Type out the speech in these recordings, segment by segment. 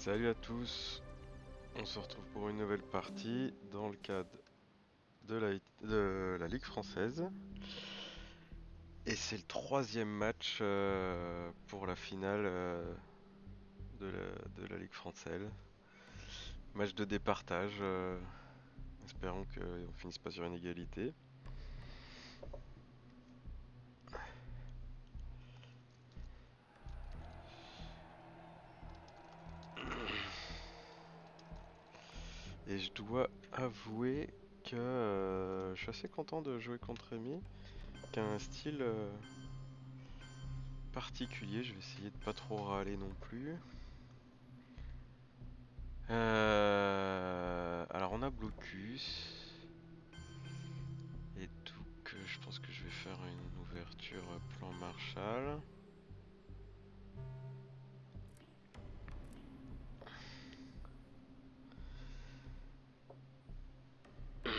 Salut à tous, on se retrouve pour une nouvelle partie dans le cadre de la Ligue française. Et c'est le troisième match pour la finale de la Ligue française. Match de départage, espérons qu'on finisse pas sur une égalité. Et je dois avouer que je suis assez content de jouer contre Rémi, qui a un style particulier. Je vais essayer de pas trop râler non plus. Alors on a Blocus. Et donc je pense que je vais faire une ouverture plan Marshall.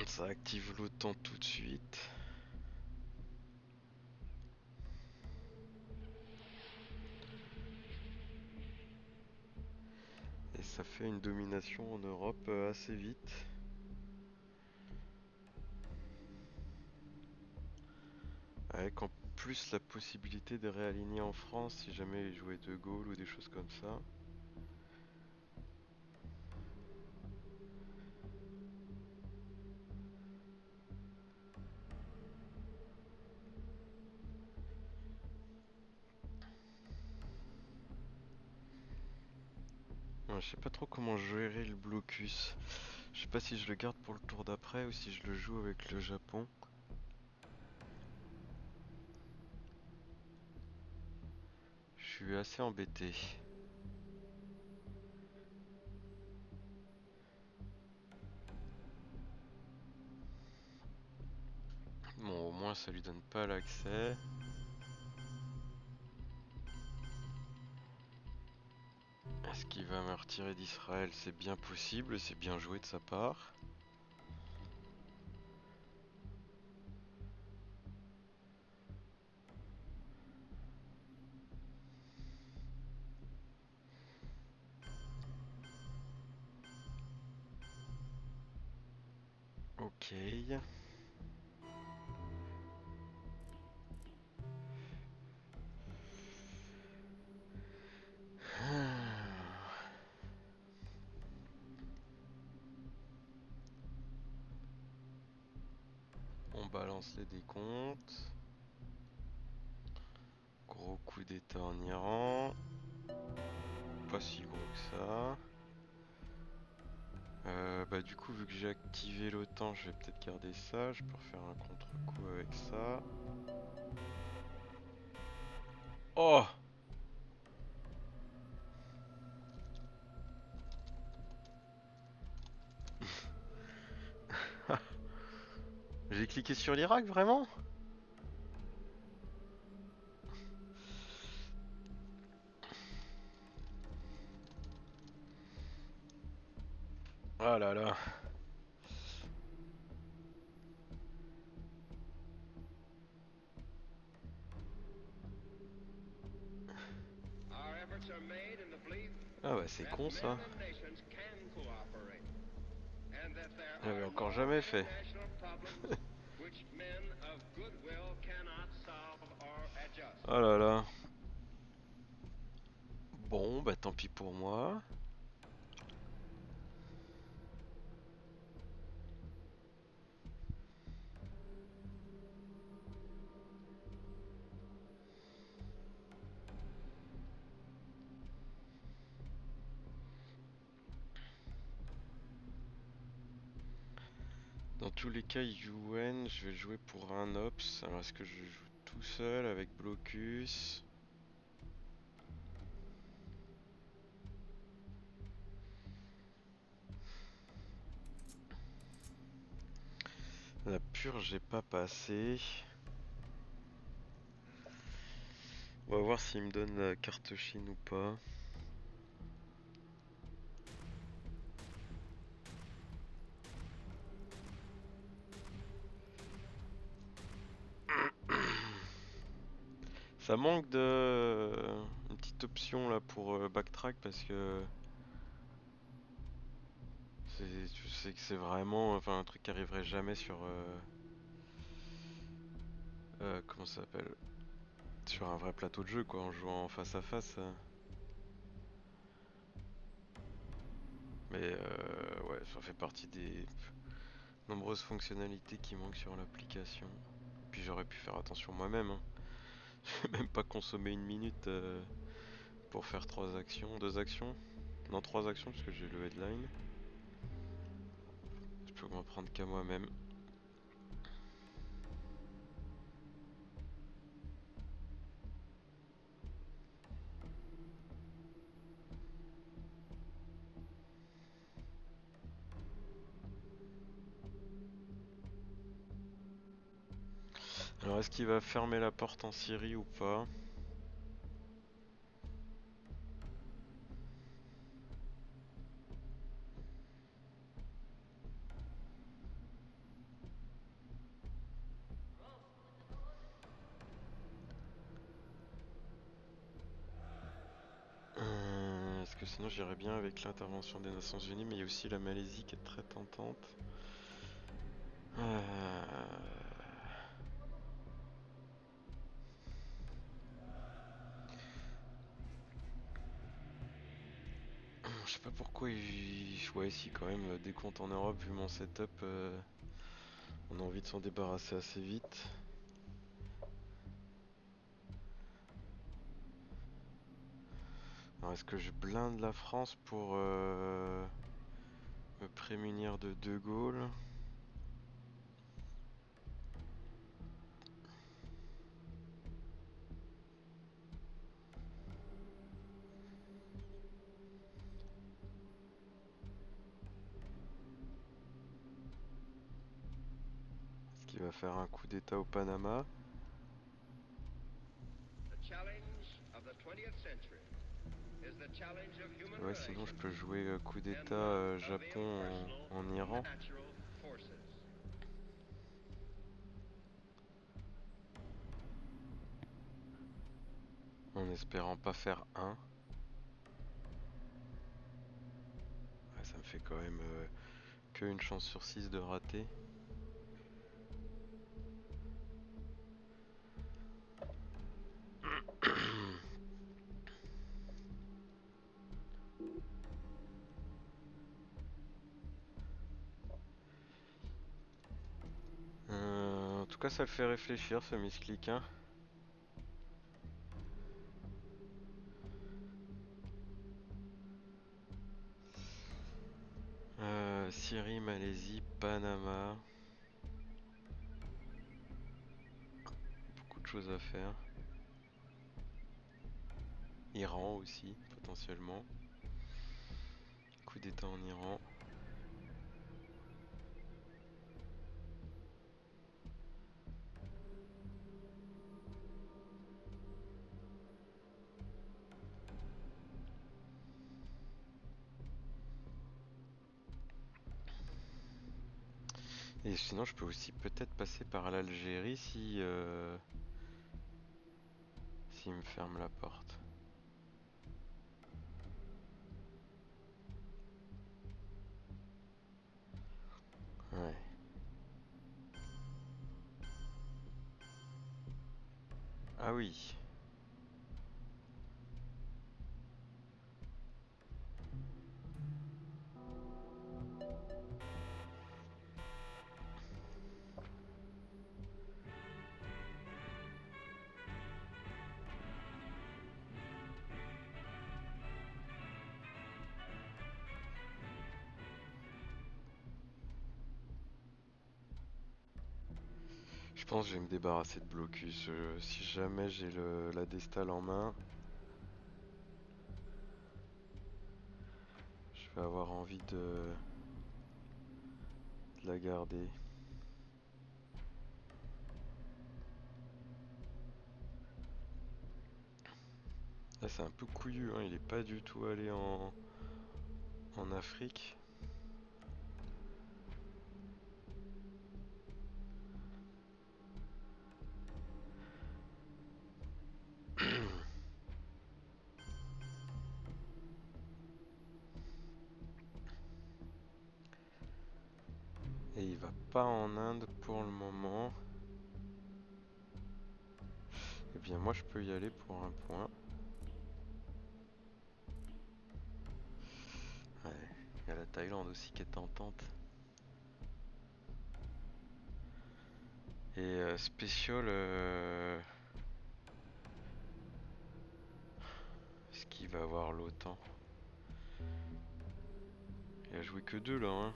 Ça active l'OTAN tout de suite. Et ça fait une domination en Europe assez vite. Avec en plus la possibilité de réaligner en France si jamais il jouait De Gaulle ou des choses comme ça. Ouais, je sais pas trop comment gérer le blocus. Je sais pas si je le garde pour le tour d'après ou si je le joue avec le Japon. Je suis assez embêté. Bon, au moins ça lui donne pas l'accès. Est-ce qu'il va me retirer d'Israël? C'est bien possible, c'est bien joué de sa part. Ok. On balance les décomptes. Gros coup d'état en Iran. Pas si gros que ça. Bah du coup vu que j'ai activé l'OTAN, je vais peut-être garder ça. Je peux refaire un contre-coup avec ça. Oh! J'ai cliqué sur l'Irak vraiment? Oh là là. Ah bah c'est con ça. J'avais encore jamais fait. Oh là là. Bon bah tant pis pour moi. Dans tous les cas, UN, je vais jouer pour un Ops. Alors est-ce que je joue tout seul avec Blocus? La purge, j'ai pas passé. On va voir s'il me donne la carte Chine ou pas. Ça manque de une petite option là pour backtrack parce que Tu sais que c'est vraiment enfin, un truc qui arriverait jamais sur... comment ça s'appelle? Sur un vrai plateau de jeu, quoi, en jouant face à face. Mais ouais, ça fait partie des nombreuses fonctionnalités qui manquent sur l'application. Puis j'aurais pu faire attention moi-même, hein. J'ai même pas consommé une minute pour faire trois actions, deux actions. Non, trois actions parce que j'ai le headline. Je peux m'en prendre qu'à moi-même. Alors est-ce qu'il va fermer la porte en Syrie ou pas? Est-ce que sinon j'irais bien avec l'intervention des Nations Unies, mais il y a aussi la Malaisie qui est très tentante. Je sais pas pourquoi ouais, si quand même, dès qu'on est en Europe, vu mon setup, on a envie de s'en débarrasser assez vite. Alors est-ce que je blinde la France pour me prémunir de De Gaulle? Est-ce qu'il va faire un coup d'état au Panama? Ouais, sinon je peux jouer coup d'état Japon en Iran. En espérant pas faire un. Ouais, ça me fait quand même que une chance sur 6 de rater. En tout cas, ça le fait réfléchir ce misclick, hein. Syrie, Malaisie, Panama. Beaucoup de choses à faire. Iran aussi, potentiellement. Coup d'état en Iran. Et sinon, je peux aussi peut-être passer par l'Algérie si s'il me ferme la porte. Ouais. Ah oui. Je pense que je vais me débarrasser de blocus. Si jamais j'ai la Destale en main, je vais avoir envie de la garder. Là, c'est un peu couillu, hein. Il est pas du tout allé en Afrique. va pas en Inde pour le moment. Eh bien moi je peux y aller pour un point. Ouais, il y a la Thaïlande aussi qui est tentante. Et Special, est-ce qu'il va avoir l'OTAN? Il a joué que 2 là, hein.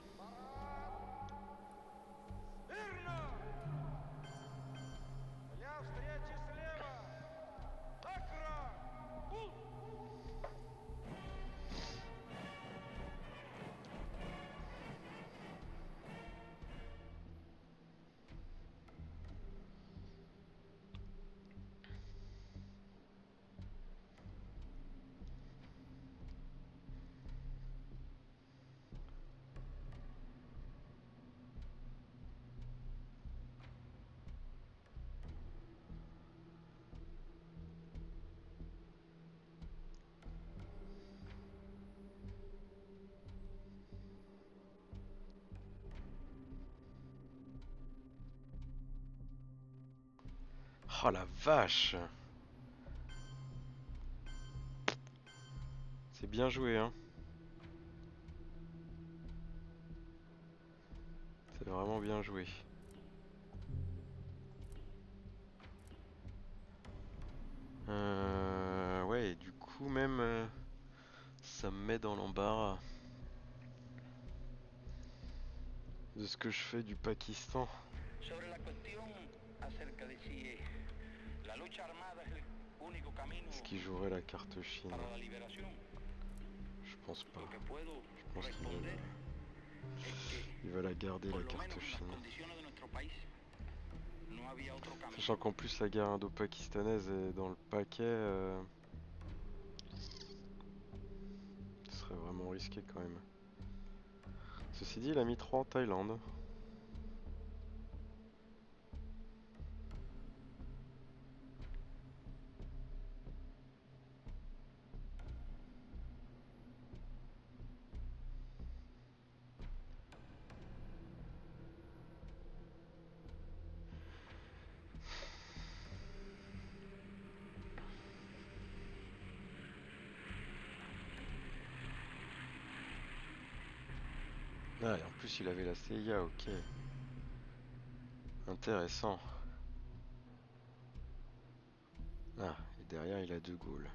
Oh la vache! C'est bien joué, hein. C'est vraiment bien joué. Ouais, et du coup même, ça me met dans l'embarras de ce que je fais du Pakistan. Est-ce qu'il jouerait la carte Chine? Je pense pas. Je pense qu'il va la garder la carte Chine. Sachant qu'en plus la guerre indo-pakistanaise est dans le paquet, ce serait vraiment risqué quand même. Ceci dit, il a mis 3 en Thaïlande. Ah, et en plus il avait la CIA, ok. Intéressant. Ah, et derrière il a De Gaulle.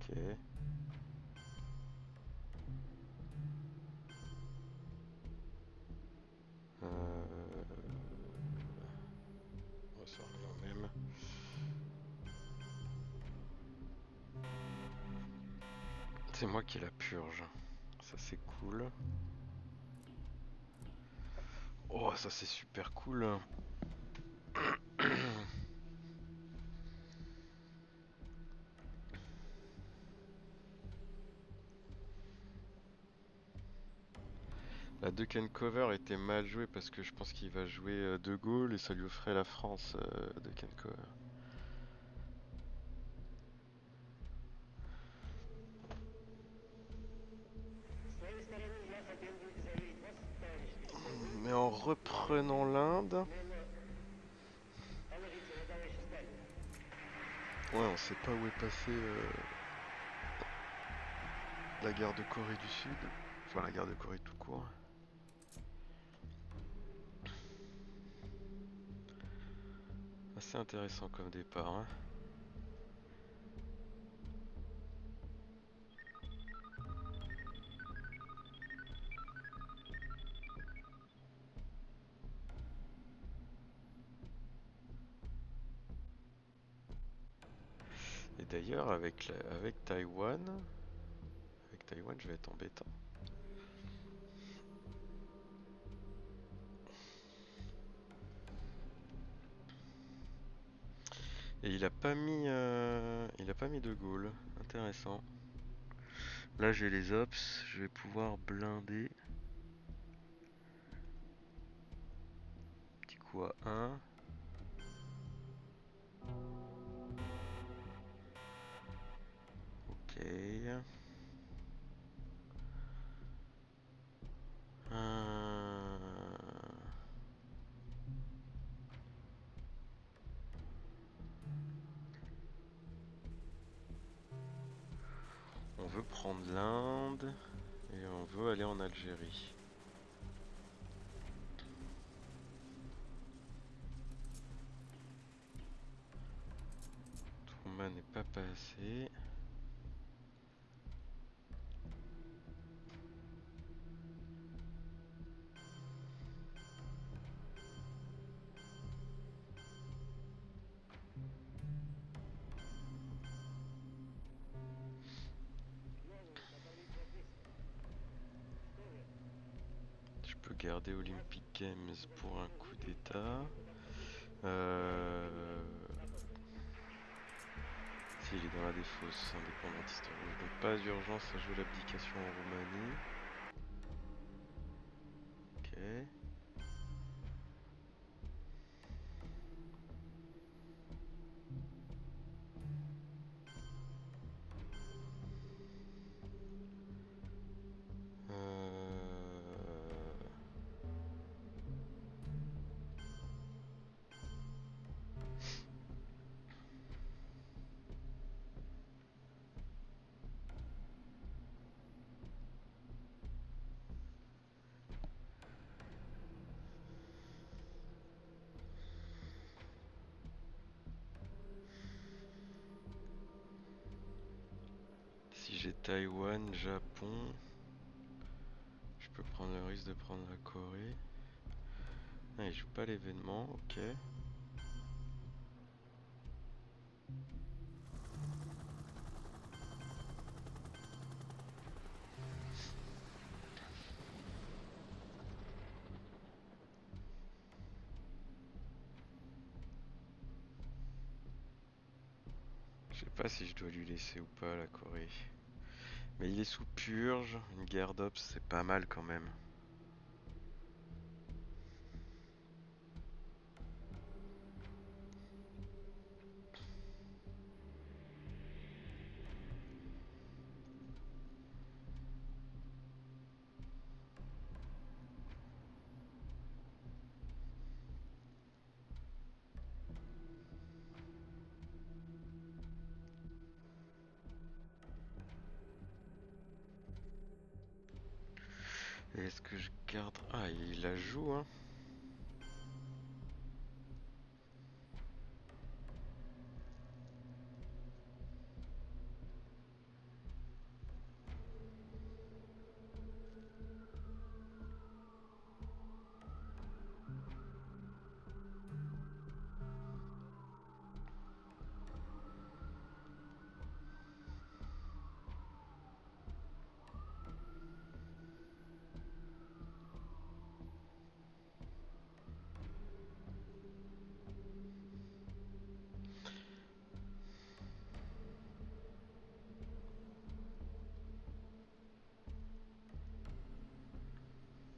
Ok. On ça revient au même. C'est moi qui la purge. Ça c'est cool. Oh, ça c'est super cool. La duck and cover était mal jouée parce que je pense qu'il va jouer De Gaulle et ça lui ferait la France, duck and cover. Mais en reprenant l'Inde, ouais, on sait pas où est passée la guerre de Corée du Sud. Enfin, la guerre de Corée tout court. Assez intéressant comme départ, hein. Et d'ailleurs, avec Taïwan, je vais être embêtant. Et il a pas mis De Gaulle. Intéressant. Là, j'ai les ops, je vais pouvoir blinder. coup à 1. Ok. On veut prendre l'Inde et on veut aller en Algérie. Truman n'est pas passé. Je peux garder Olympic Games pour un coup d'état. S'il est dans la défausse indépendantiste rouge. Donc pas d'urgence à jouer l'abdication en Roumanie. Ok. Si j'ai Taïwan, Japon, je peux prendre le risque de prendre la Corée. Ah, il joue pas l'événement, ok. Je sais pas si je dois lui laisser ou pas la Corée. Mais il est sous purge, une guerre d'ops c'est pas mal quand même. Est-ce que je garde... Ah, il la joue, hein.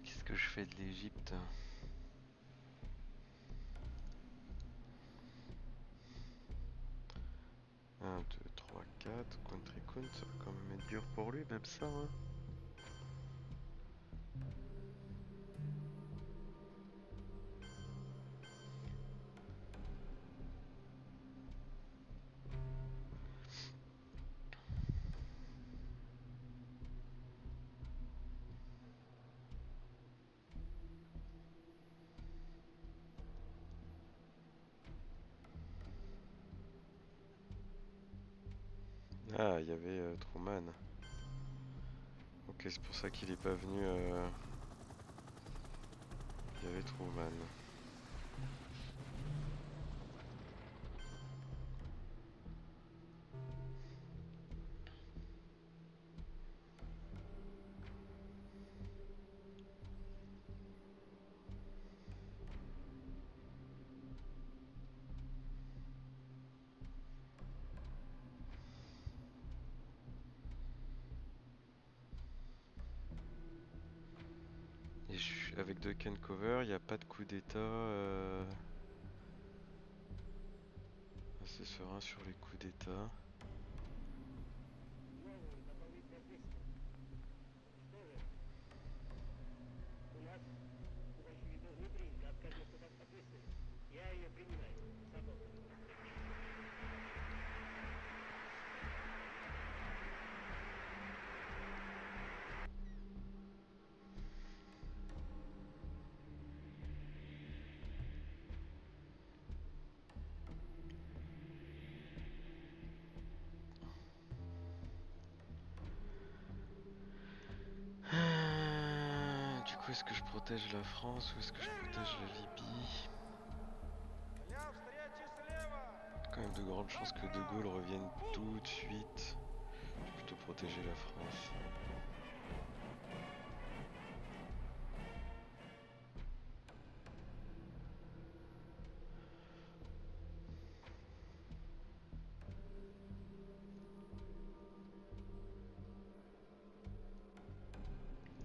Qu'est-ce que je fais de l'Égypte? 1, 2, 3, 4. Country count, ça va quand même être dur pour lui, même ça, hein. Ah, il y avait Truman. Ok, c'est pour ça qu'il est pas venu. Il y avait Truman. Et avec Duck and Cover, il n'y a pas de coup d'état assez serein sur les coups d'état. Du coup, est-ce que je protège la France ou est-ce que je protège la Libye? Quand même de grandes chances que De Gaulle revienne tout de suite. Je vais plutôt protéger la France.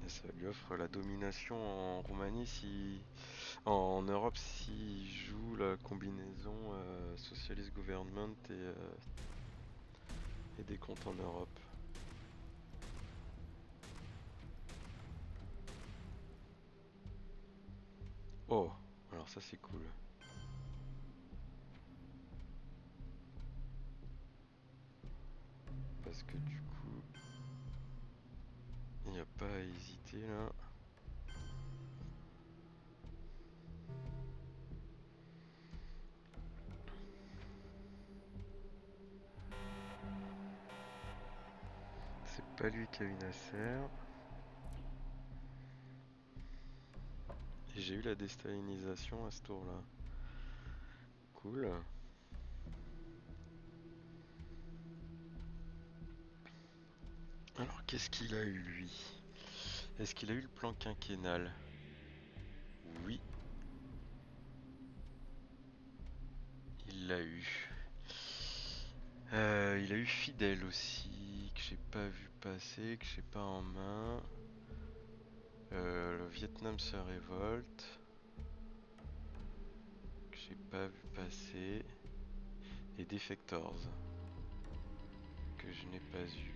Et ça lui offre la domination en Roumanie si... En Europe s'il joue la combinaison Socialist Government et des comptes en Europe. Oh, alors ça c'est cool. Parce que du coup, il n'y a pas à hésiter là. C'est pas lui qui a eu Nasser. Et j'ai eu la déstalinisation à ce tour là. Cool. Alors qu'est-ce qu'il a eu lui? Est-ce qu'il a eu le plan quinquennal? Oui, il l'a eu. Il a eu Fidèle aussi, que j'ai pas vu passer, que j'ai pas en main. Le Vietnam se révolte, que j'ai pas vu passer. Et Defectors, que je n'ai pas eu.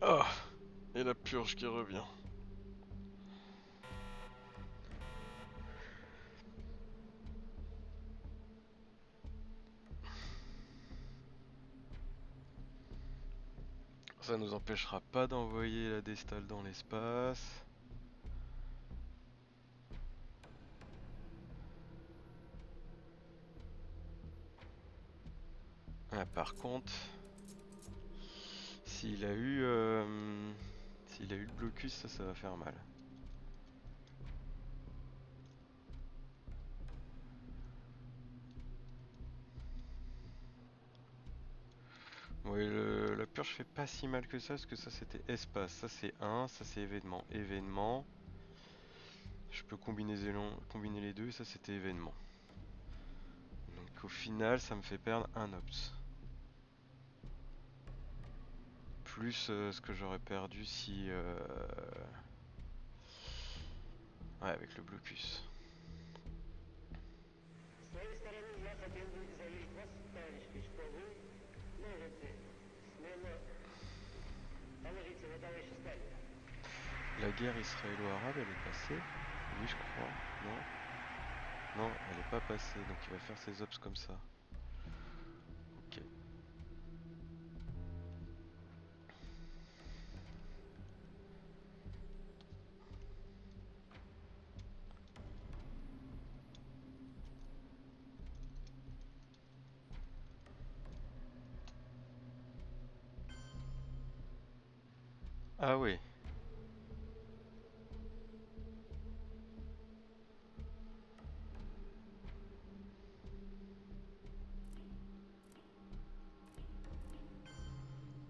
Ah! Et la purge qui revient. Ça nous empêchera pas d'envoyer la Destale dans l'espace. Ah, par contre, s'il a eu, s'il a eu le blocus, ça va faire mal. Oui, la purge fait pas si mal que ça, parce que ça c'était espace, ça c'est 1, ça c'est événement. Événement, je peux combiner les deux, et ça c'était événement. Donc au final, ça me fait perdre un ops. Plus ce que j'aurais perdu si... Ouais, avec le blocus. La guerre israélo-arabe, elle est passée? Oui, je crois. Non? Non, elle est pas passée, donc il va faire ses ops comme ça. Ok. Ah oui.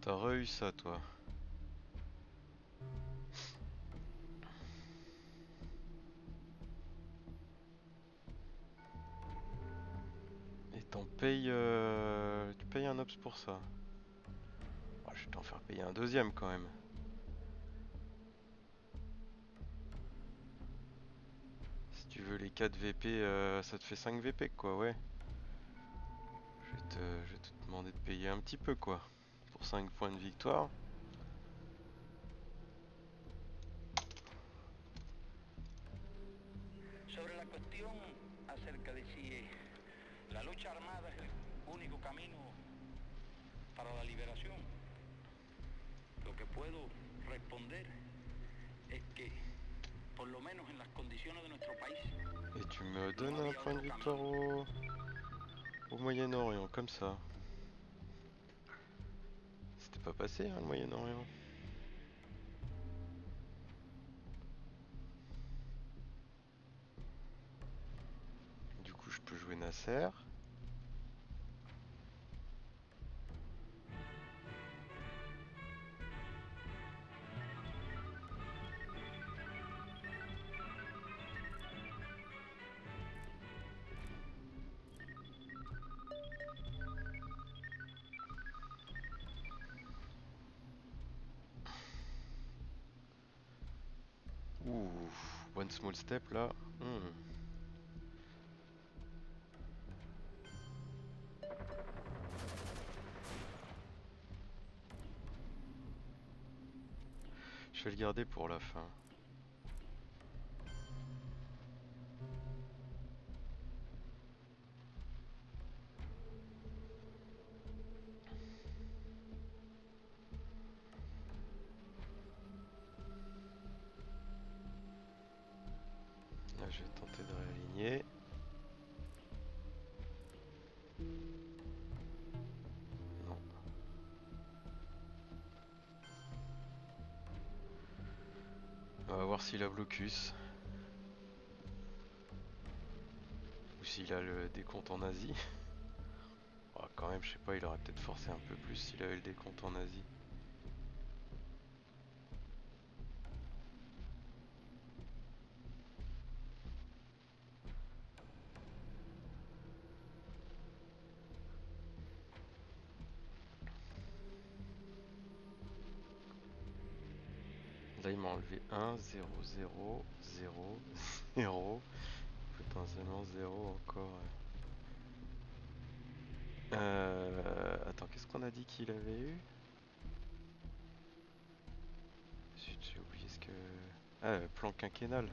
T'as re-eu ça, toi. Et t'en tu payes un ops pour ça. Oh, je vais t'en faire payer un deuxième quand même. Si tu veux les 4 VP, ça te fait 5 VP quoi, ouais. Je vais te demander de payer un petit peu quoi. Pour 5 points de victoire. Sobre la cuestión acerca de si la lucha armada es el único camino para la liberación, lo que puedo responder es que, por lo menos en las condiciones de nuestro país, Et tu me no donnes un había point de otro victoire camino. au Moyen-Orient, comme ça. C'était pas passé hein, le Moyen-Orient. Du coup je peux jouer Nasser. Ouh, one small step là. Hmm. Je vais le garder pour la fin. Là je vais tenter de réaligner. Non. On va voir s'il a blocus. Ou s'il a le décompte en Asie. Oh, quand même, je sais pas, il aurait peut-être forcé un peu plus s'il avait le décompte en Asie. Là, il m'a enlevé 1, 0, 0, 0, 0. Potentiellement 0 encore. Attends, qu'est-ce qu'on a dit qu'il avait eu? Zut, j'ai oublié ce que... Ah, plan quinquennal.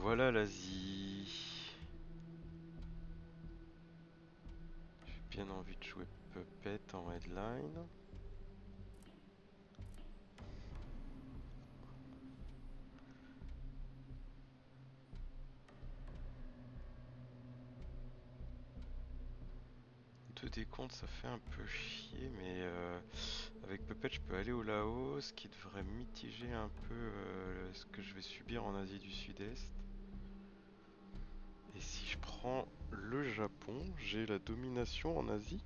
Voilà l'Asie. J'ai bien envie de jouer Puppet en headline. Deux décomptes, ça fait un peu chier, mais avec Puppet, je peux aller au Laos, ce qui devrait mitiger un peu ce que je vais subir en Asie du Sud-Est. Et si je prends le Japon, j'ai la domination en Asie.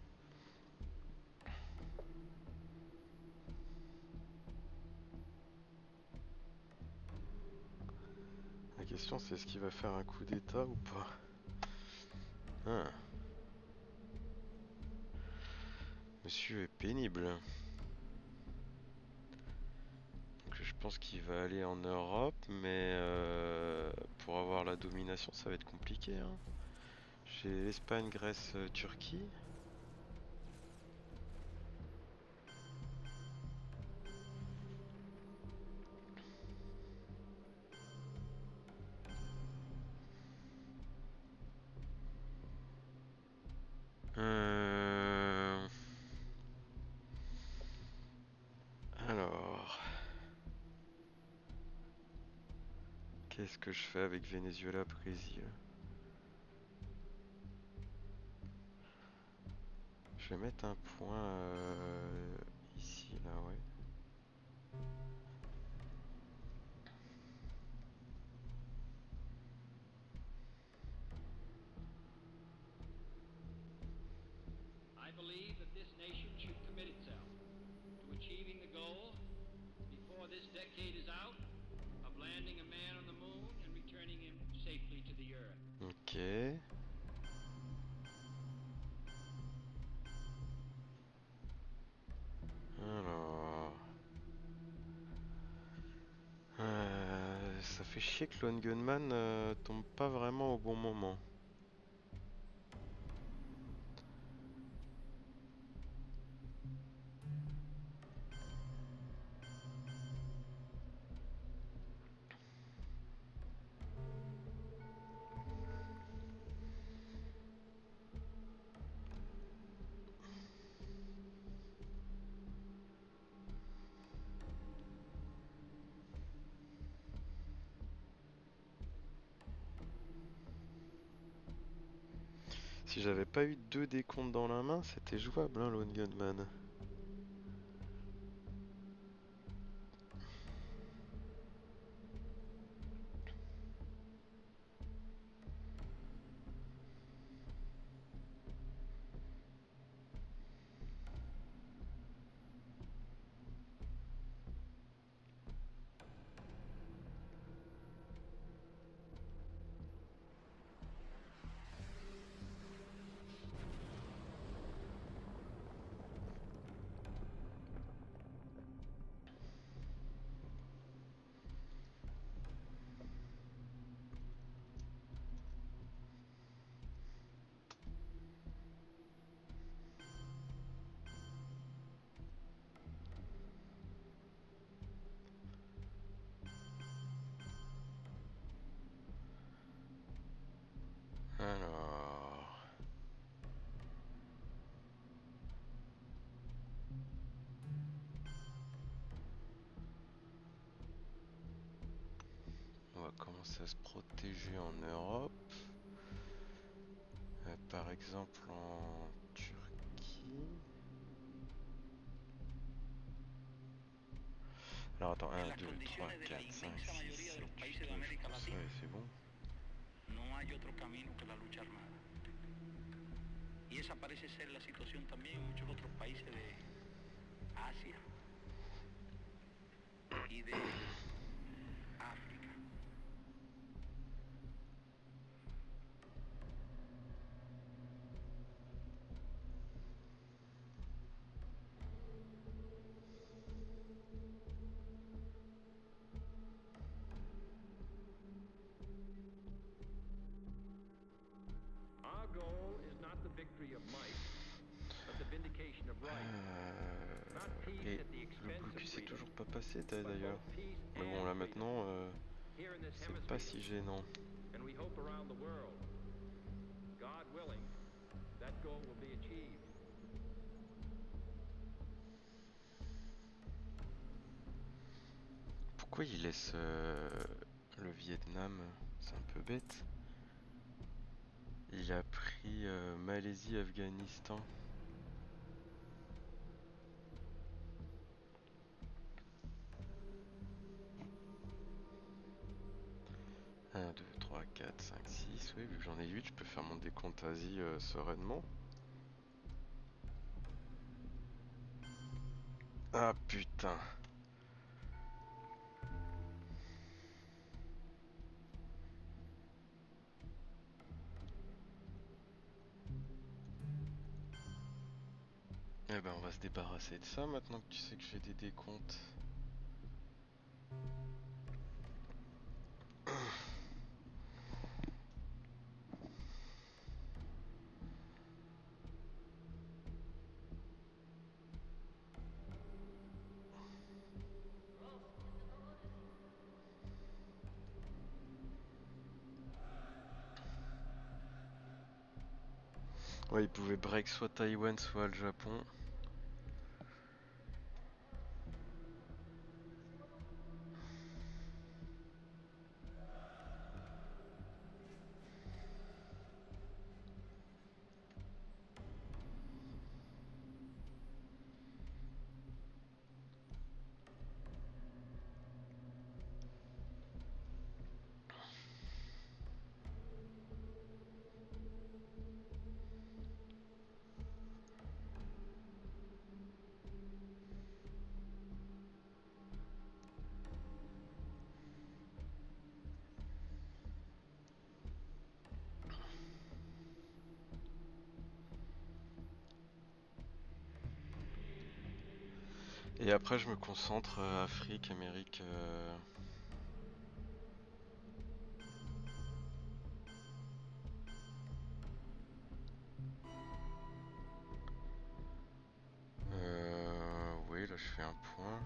La question c'est est-ce qu'il va faire un coup d'état ou pas? Ah. Monsieur est pénible. Donc je pense qu'il va aller en Europe, mais pour avoir la domination ça va être compliqué, hein. J'ai Espagne, Grèce, Turquie. Euh, Alors, Qu'est-ce que je fais avec Venezuela-Brésil? Je vais mettre un point ici, là, ouais. I believe that this nation should commit itself to achieving the goal before this decade is out of landing a man on the moon and returning him safely to the earth. Ok. Alors... ça fait chier que Lone Gunman tombe pas vraiment au bon moment. Si j'avais pas eu deux décomptes dans la main, c'était jouable, hein, Lone Gunman. Alors... On va commencer à se protéger en Europe. Par exemple en Turquie. Alors attends, 1, 2, 3, 4, 5, 6, 7, 8, 9, je pense ça et c'est bon. No hay otro camino que la lucha armada. Y esa parece ser la situación también en muchos otros países de Asia y de África. Our goal is not the victory of might, but the vindication of right. Not peace Et at the le expense of blocus est freedom, toujours pas passé but d'ailleurs. both peace Mais bon and là freedom maintenant here in this c'est pas hemisphere, si gênant. and we hope around the world. God willing, that goal will be achieved. Pourquoi il laisse le Vietnam? C'est un peu bête. Il a pris Malaisie, Afghanistan. Un, 2, 3, 4, 5, 6. Oui, vu que j'en ai 8, je peux faire mon décompte Asie sereinement. Ah putain. Eh ben on va se débarrasser de ça maintenant que tu sais que j'ai des décomptes. Ouais, il pouvait break soit Taïwan, soit le Japon. Et après, je me concentre Afrique, Amérique. Oui, là, je fais un point.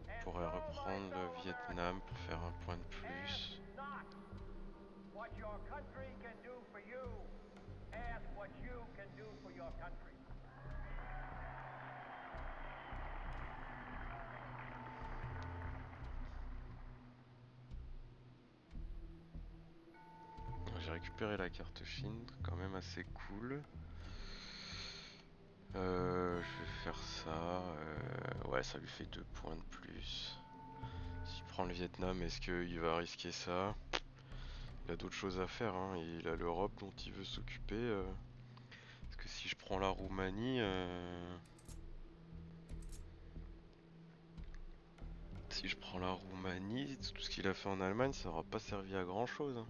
Je pourrais reprendre le Vietnam pour faire un point de plus. What your country can do for you. Ask what you can do for your country. J'ai récupéré la carte Chine, quand même assez cool. Je vais faire ça. Ouais, ça lui fait 2 points de plus. S'il prend le Vietnam, est-ce qu'il va risquer ça? Il a d'autres choses à faire, hein. Il a l'Europe dont il veut s'occuper. Parce que si je prends la Roumanie, tout ce qu'il a fait en Allemagne, ça n'aura pas servi à grand chose, hein.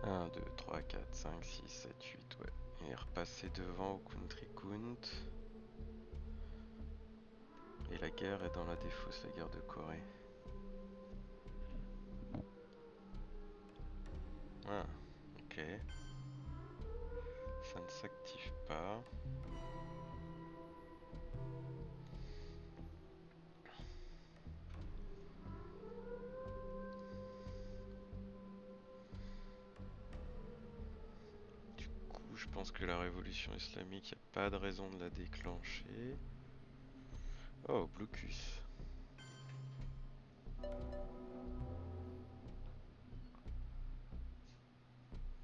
Un, 2, 3, 4, 5, 6, 7, 8, ouais. Il est repassé devant au Country Count. Et la guerre est dans la défausse, la guerre de Corée. Ah, ok. Ça ne s'active pas. Du coup, je pense que la révolution islamique, il n'y a pas de raison de la déclencher. Oh, blocus.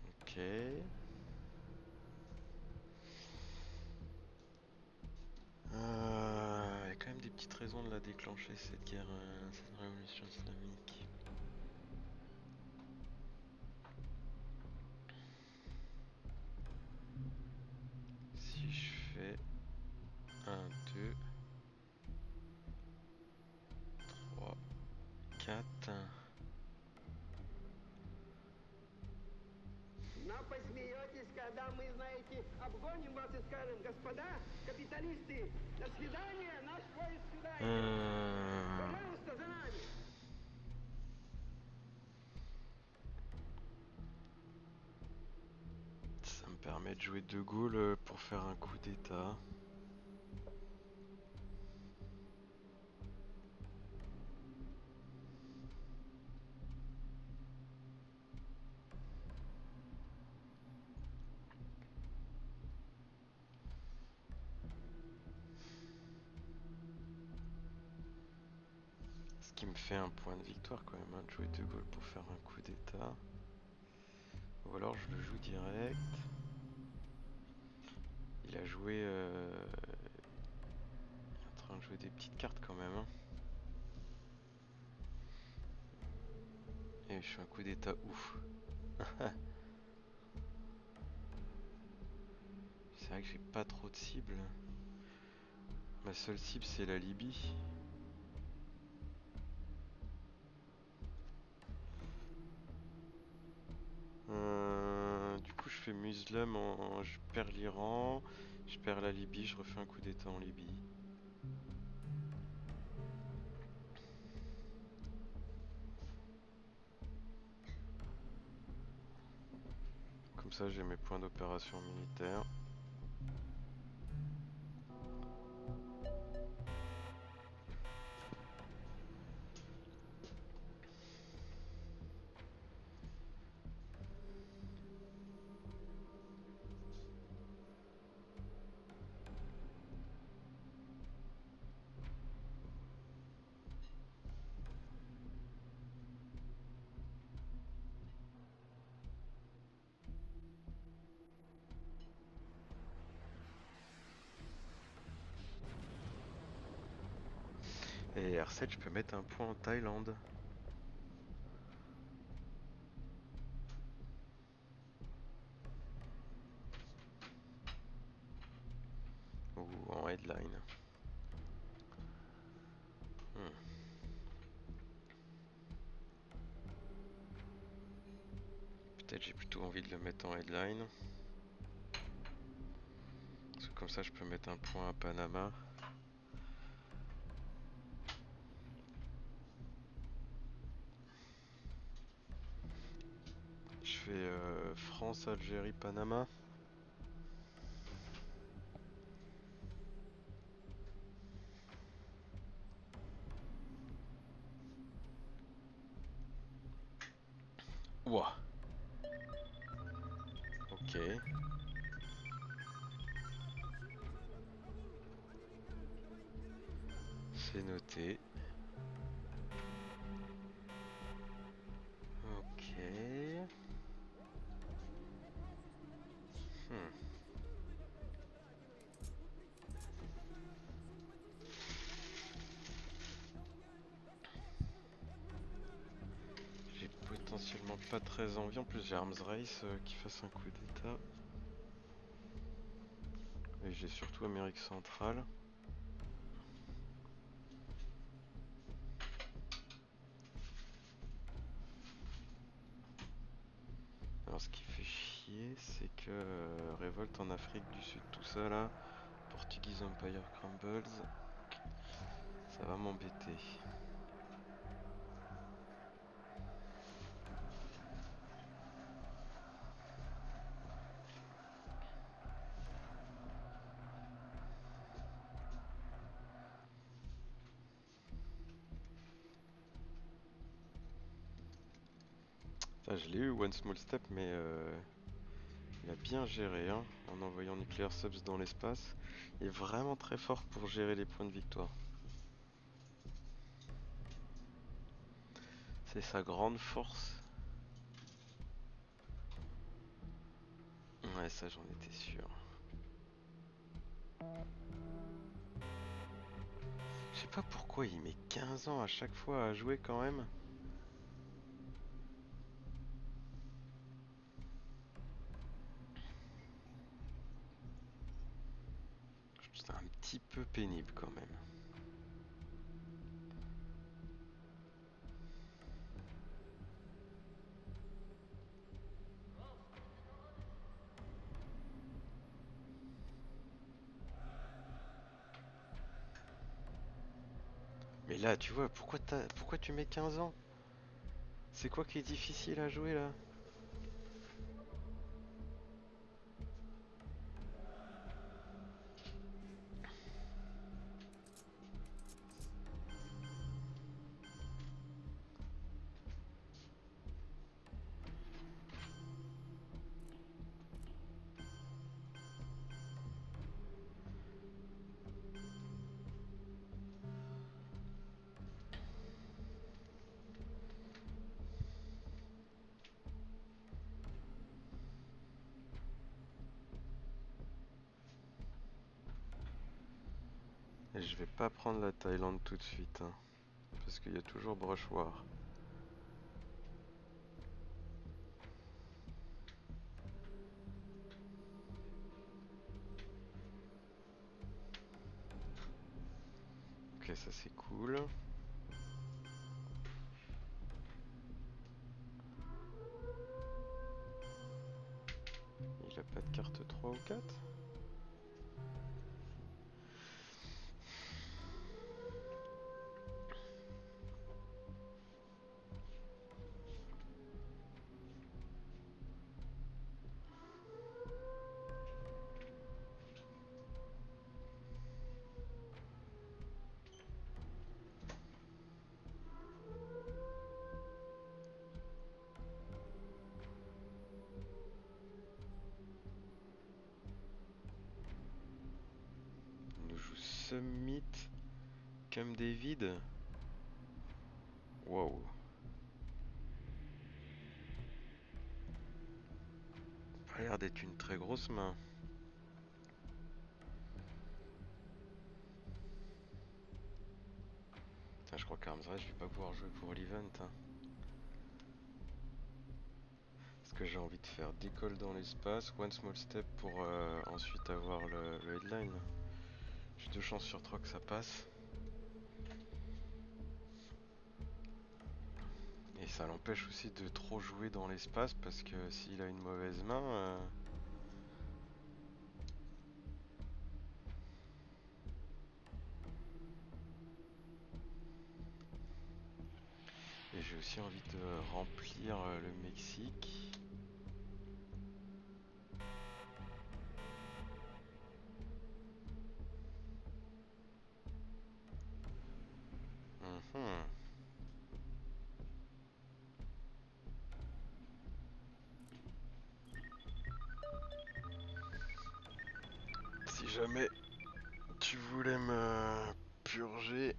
Ok. Il y a quand même des petites raisons de la déclencher, cette guerre, cette révolution islamique. Si je fais 1, 2, 3, 4. Но посмеетесь, когда мы, знаете, обгоним вас и скажем: господа капиталисты, до свидания, наш поезд сюда идет. Пожалуйста, за нами. Ça me permet de jouer De Gaulle pour faire un coup d'état. Ce qui me fait un point de victoire quand même, hein, de jouer De Gaulle pour faire un coup d'état. Ou alors je le joue direct. Il a joué... il est en train de jouer des petites cartes quand même, hein. Et je fais un coup d'état ouf. C'est vrai que j'ai pas trop de cibles. Ma seule cible c'est la Libye. Du coup je fais Muslim, je perds l'Iran, je perds la Libye, je refais un coup d'état en Libye. Comme ça j'ai mes points d'opération militaire. Et R7, je peux mettre un point en Thaïlande. Ou en headline. Peut-être j'ai plutôt envie de le mettre en headline. Parce que comme ça je peux mettre un point à Panama. Je fais France, Algérie, Panama. Ouah. Ok. C'est noté. Ok. J'ai potentiellement pas très envie. En plus j'ai Arms Race qui fasse un coup d'état. Et j'ai surtout Amérique centrale. Alors ce qui fait chier, c'est que révolte en Afrique du Sud, tout ça là, Portuguese Empire Crumbles, ça va m'embêter. Ça, je l'ai eu One Small Step, mais il a bien géré hein, en envoyant Nuclear Subs dans l'espace. Il est vraiment très fort pour gérer les points de victoire. C'est sa grande force. Ouais, ça j'en étais sûr. Je sais pas pourquoi il met 15 ans à chaque fois à jouer quand même. C'est un petit peu pénible quand même. Mais là, tu vois, pourquoi tu mets 15 ans? C'est quoi qui est difficile à jouer là? Et je vais pas prendre la Thaïlande tout de suite, hein, parce qu'il y a toujours Brush War. Ok, ça c'est cool. Il a pas de carte 3 ou 4? Il nous joue Summit, Camp David. Wow. Ça a l'air d'être une très grosse main. Je crois qu'Arms Race, je vais pas pouvoir jouer pour l'event. Hein. Parce que j'ai envie de faire décolle dans l'espace, one small step pour ensuite avoir le headline. J'ai 2 chances sur 3 que ça passe. Et ça l'empêche aussi de trop jouer dans l'espace parce que s'il a une mauvaise main... Et j'ai aussi envie de remplir le Mexique. Mhm. Si jamais tu voulais me purger...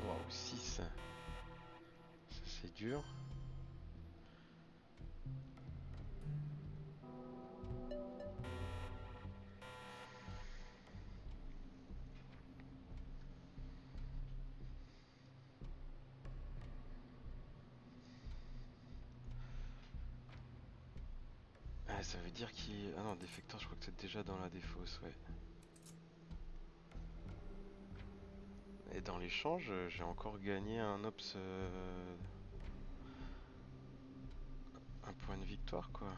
Waouh, 6. Ça c'est dur. Ah, ça veut dire qu'il... Ah non, défecteur, je crois que c'est déjà dans la défausse, ouais. Et dans l'échange, j'ai encore gagné un ops... un point de victoire, quoi.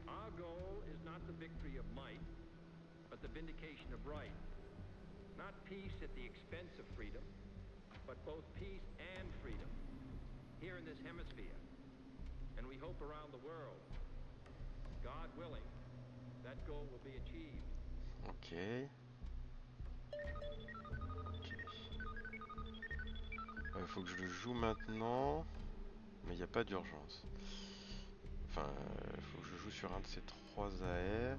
Our goal is not the victory of might, but the vindication of right. Not peace at the expense of freedom, but both peace and freedom here in this hemisphere. And we hope around the world. God willing, that goal will be achieved. Ok. Il faut que je le joue maintenant. Mais il n'y a pas d'urgence. Enfin, il faut que je joue sur un de ces 3 AR.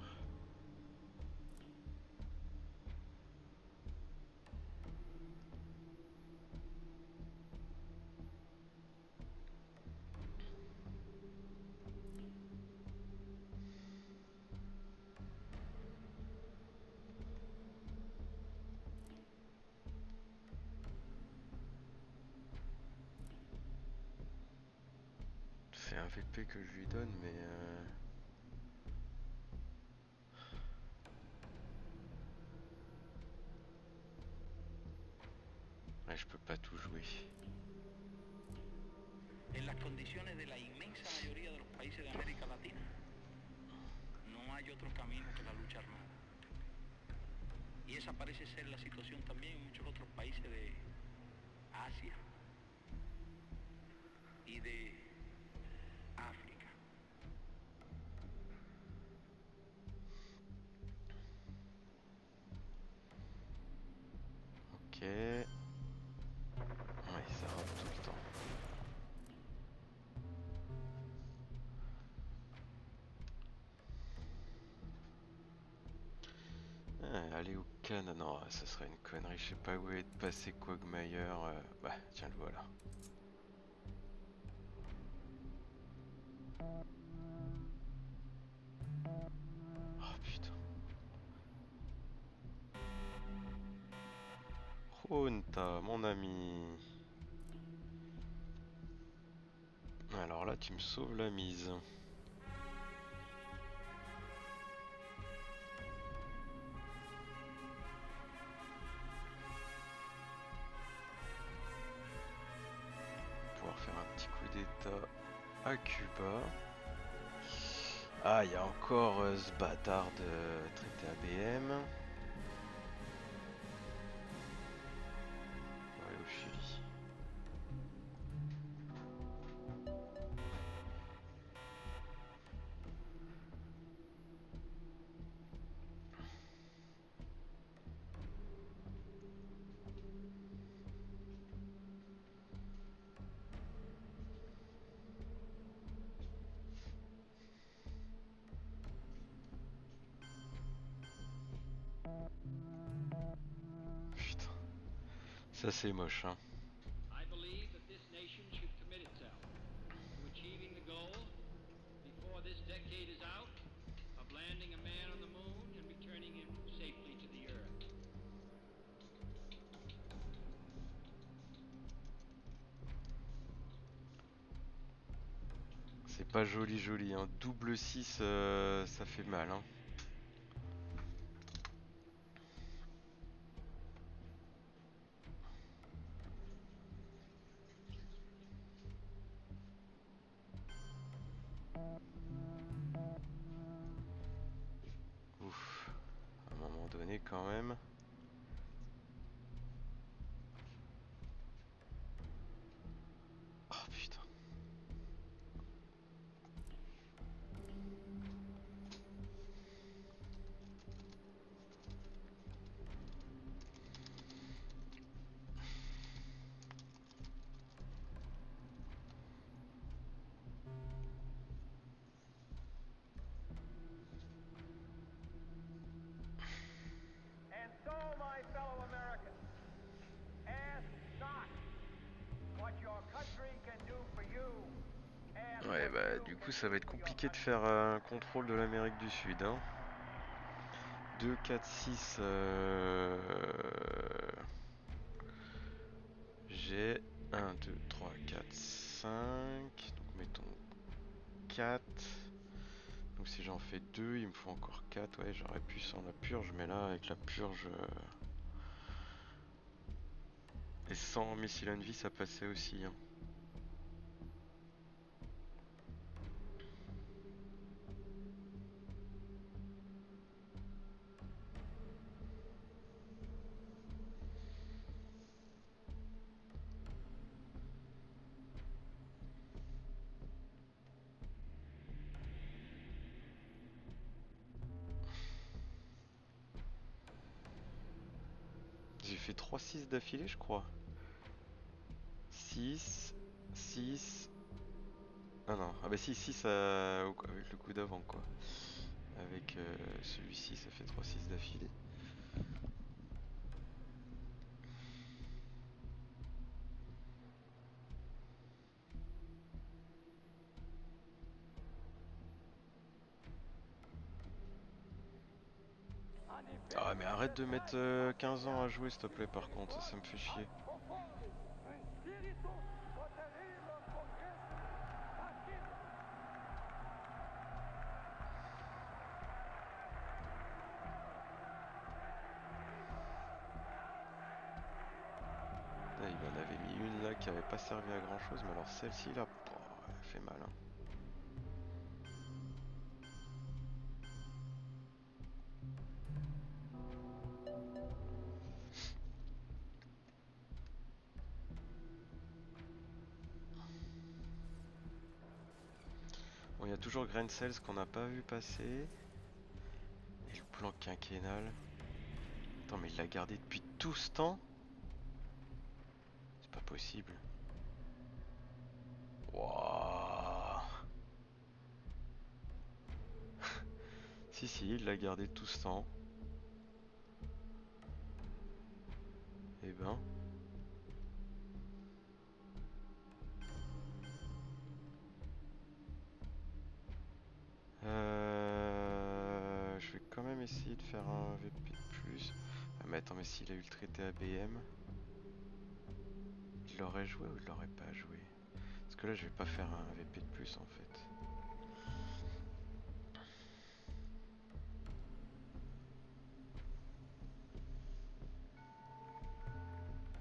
C'est un VP que je lui donne, mais... Ouais, je peux pas tout jouer. En las condiciones de la inmensa mayoría de los países de América Latina, no hay otro camino que la lucha armada. Y esa parece ser la situación también en muchos otros países de Asia y de África. Ok. Ouais, ça rate tout le temps. Ah, aller au Canada, non, ça serait une connerie. Je sais pas où est passé Quagmire. Bah, tiens, le voilà. Oh putain. Junta, mon ami. Alors là, tu me sauves la mise. Pouvoir faire un petit coup d'état à Cuba. Ah, il y a encore ce bâtard de traité ABM. Ouais, au Chili. Ça c'est moche, hein. I believe that this nation should commit itself to achieving the goal before this decade is out of landing a man on the moon and returning him safely to the earth. C'est pas joli joli, hein. Double 6, ça fait mal, hein. Ouf, à un moment donné quand même. Oh putain. And so, my fellow Americans, ask not what your country can do for you. Ask Ouais what bah you du coup can ça do va être for your compliqué de country. faire un contrôle de l'Amérique du Sud, hein. 2, 4, 6, j'ai 1, 2, 3, 4, 5. Donc mettons 4. Donc si j'en fais 2, il me faut encore 4. Ouais, j'aurais pu sans la purge, mais là avec la purge et sans missile envie ça passait aussi, hein. J'ai fait 3 6 d'affilée je crois. 6, 6. Ah non, ah bah si, 6 avec le coup d'avant quoi. Avec celui-ci ça fait 3 6 d'affilée. Ah mais arrête de mettre 15 ans à jouer s'il te plaît par contre, ça me fait chier. Là, il en avait mis une là qui avait pas servi à grand chose, mais alors celle-ci là, elle fait mal, hein. Bon, il y a toujours Grain Cells qu'on n'a pas vu passer. Et le plan quinquennal. Attends, mais il l'a gardé depuis tout ce temps? C'est pas possible. Wouah. Si, si, il l'a gardé tout ce temps. Eh ben. Je vais quand même essayer de faire un VP de plus. Ah, mais attends, mais s'il a eu le traité ABM, il l'aurait joué ou il l'aurait pas joué? Parce que là, je vais pas faire un VP de plus en fait.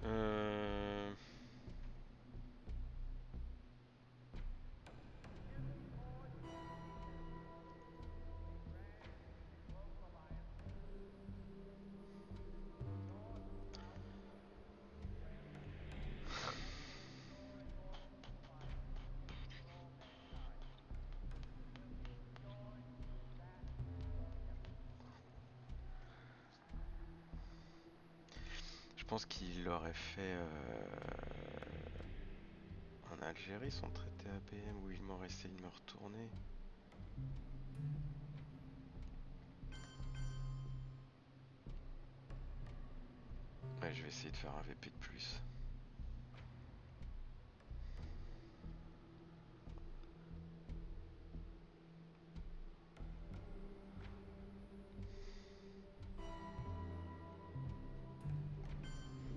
Euh... Je pense qu'il aurait fait en Algérie son traité ABM où il m'aurait essayé de me retourner. Ouais, je vais essayer de faire un VP de plus.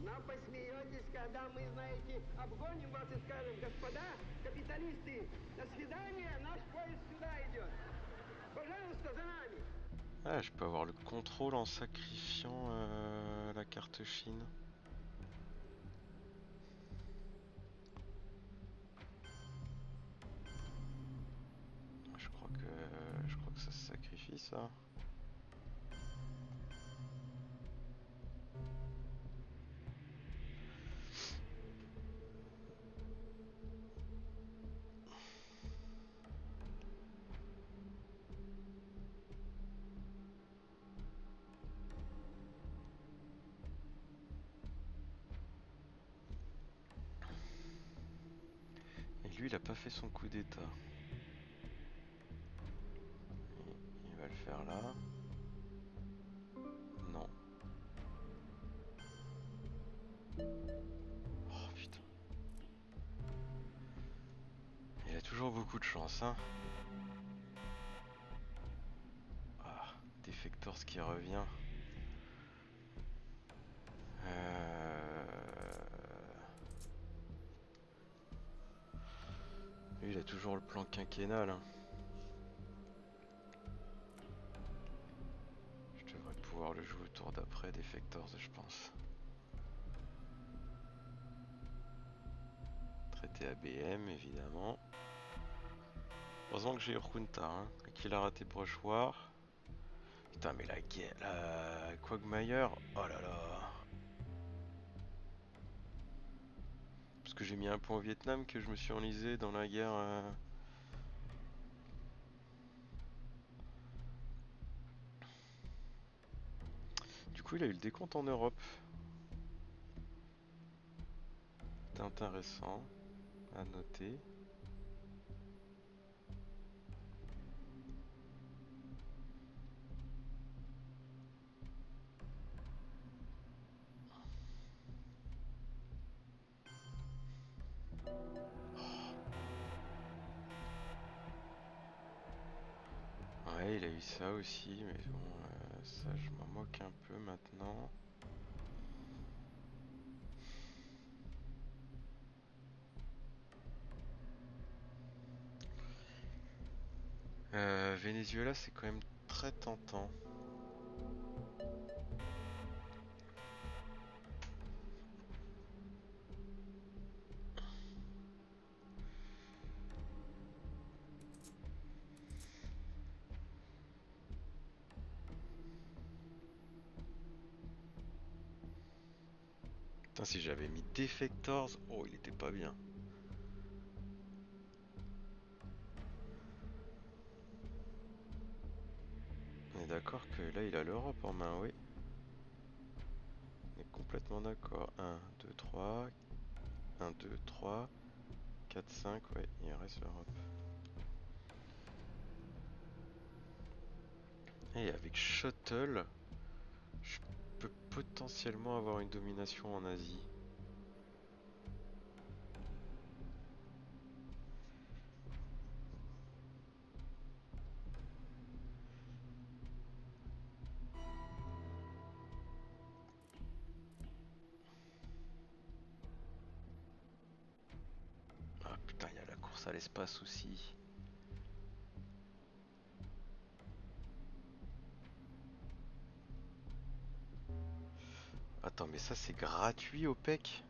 Но посмеетесь, когда мы, знаете, обгоним вас и скажем: господа капиталисты, до свидания, наш поезд сюда идет. Пожалуйста, за нами. Ah, je peux avoir le contrôle en sacrifiant la carte Chine. Je crois que ça se sacrifie ça. Et lui, il a pas fait son coup d'état. Il va le faire là. Non. Oh putain. Il a toujours beaucoup de chance, hein. Ah, Defectors qui revient. Lui, il a toujours le plan quinquennal, hein. Je devrais pouvoir le jouer au tour d'après, Defectors, je pense. Traité ABM, évidemment. Heureusement que j'ai Urkunta, hein, qu'il a raté Brush War. Putain, mais la Quagmire, oh là là. Parce que j'ai mis un point au Vietnam que je me suis enlisé dans la guerre. Du coup, il a eu le décompte en Europe. C'est intéressant à noter. Ouais, il a eu ça aussi, mais bon, ça je m'en moque un peu maintenant. Venezuela, c'est quand même très tentant. Putain, si j'avais mis Defectors, oh, il était pas bien. On est d'accord que là, il a l'Europe en main, oui. On est complètement d'accord. 1, 2, 3. 1, 2, 3. 4, 5, ouais, il reste l'Europe. Et avec Shuttle, je peux potentiellement avoir une domination en Asie. Ah putain, il y a la course à l'espace aussi. Attends, mais ça c'est gratuit au PEC?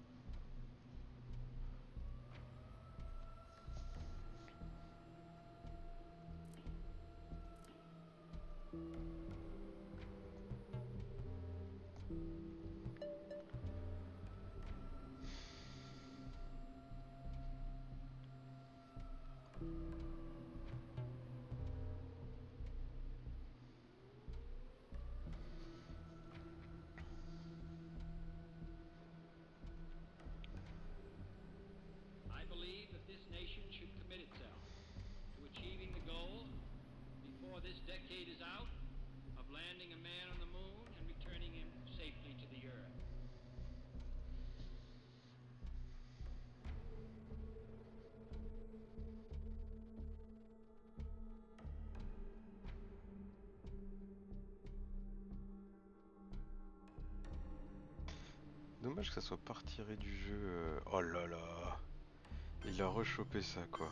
I believe that this nation should commit itself to achieving the goal, before this decade is out, of landing a man on the moon and returning him safely to the Earth. dommage que ça soit pas retiré du jeu. Oh là là. Il a rechopé ça quoi.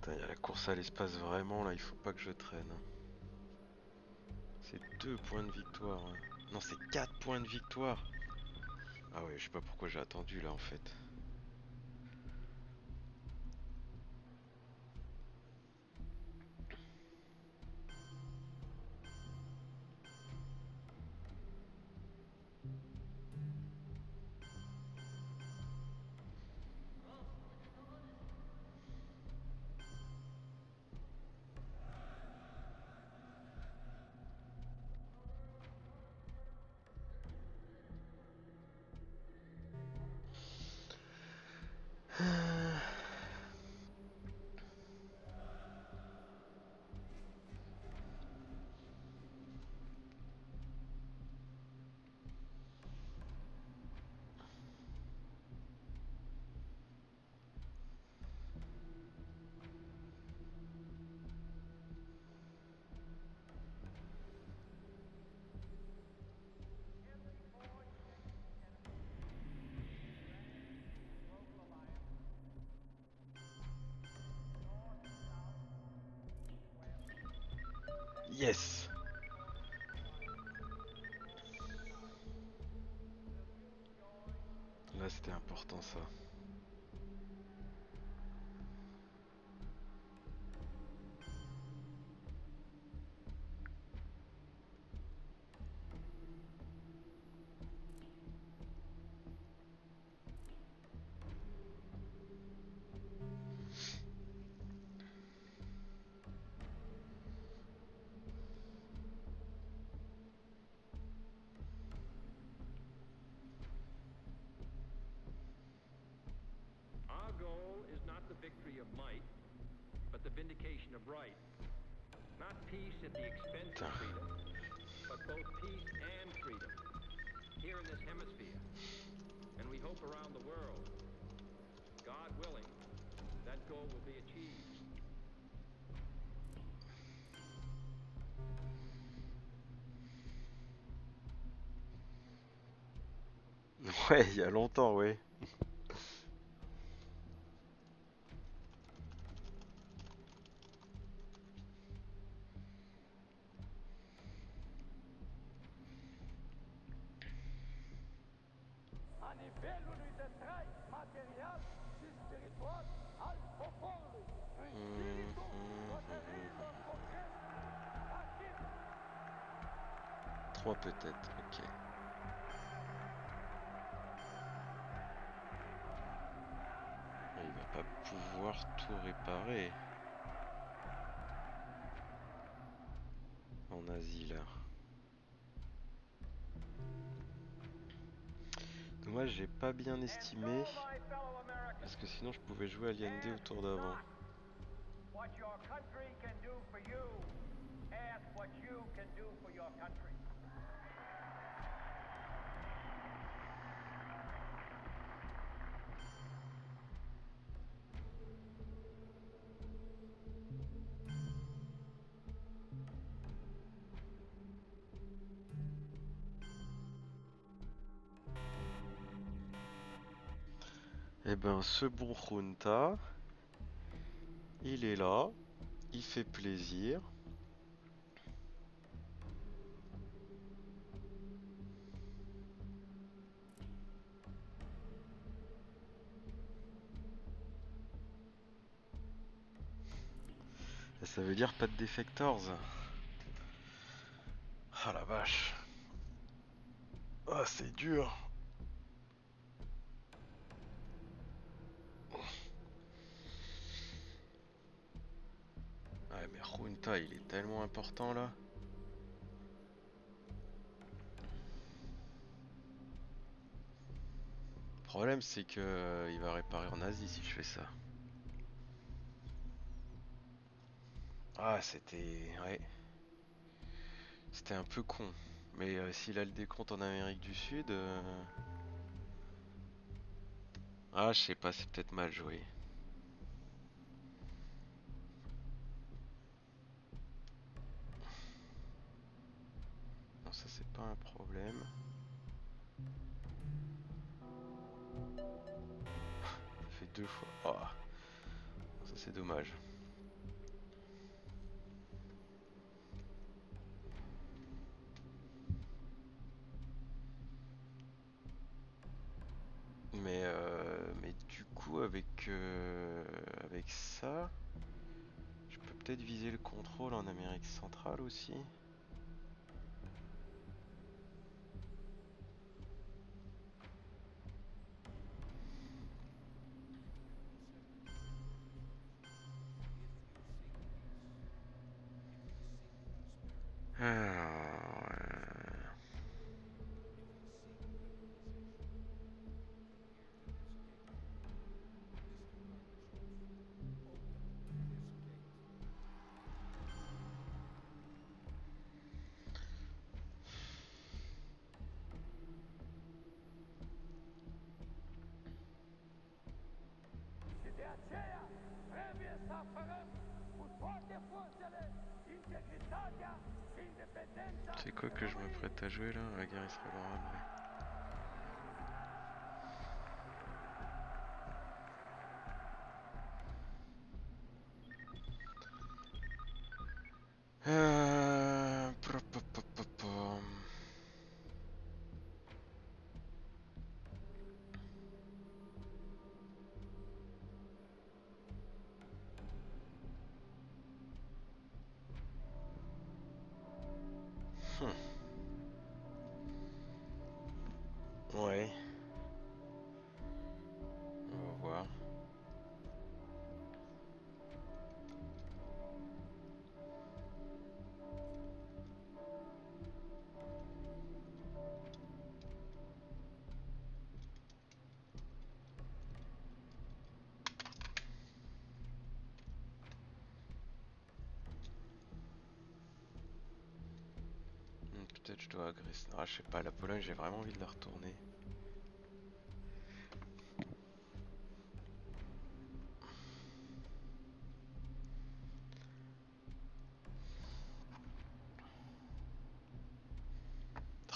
Il y a la course à l'espace vraiment là, il faut pas que je traîne. Hein. C'est 2 points de victoire. Hein. Non, c'est 4 points de victoire. Ah ouais, je sais pas pourquoi j'ai attendu là en fait. Yes! Là c'était important ça. Our goal is not the victory of might, but the vindication of right. Not peace at the expense of freedom, but both peace and freedom. Here in this hemisphere, and we hope around the world. God willing, that goal will be achieved. Ouais, il y a longtemps, ouais. A nivelului de trai material și spiritual al poporului, în spiritul hotărârilor concrete. Achim! 3 peut-être, ok. Il va pas pouvoir tout réparer. En Asie là. Dommage, j'ai pas bien estimé. Parce que sinon je pouvais jouer Allende au tour d'avant. What your country can do for you, ask what you can do for your country. Eh ben ce bon Junta, il est là, il fait plaisir. Et ça veut dire pas de defectors. Ah la vache. Ah c'est dur. Ouais mais Junta il est tellement important là. problème, c'est que il va réparer en Asie si je fais ça. Ah, ouais, c'était un peu con. Mais s'il a le décompte en Amérique du Sud, ah, je sais pas, c'est peut-être mal joué. Non, ça c'est pas un problème. Ça fait 2 fois. Oh, ça c'est dommage. Mais du coup, avec ça, je peux peut-être viser le contrôle en Amérique centrale aussi. Alors, Și de aceea trebuie să apărăm cu toate forțele integritatea și independența. c'est quoi que je m'apprête à jouer là? La guerre israélo-arabe, ouais. Pom. Hmm. Ouais, on va voir. Peut-être je dois agresser. Ah, je sais pas, la Pologne, j'ai vraiment envie de la retourner.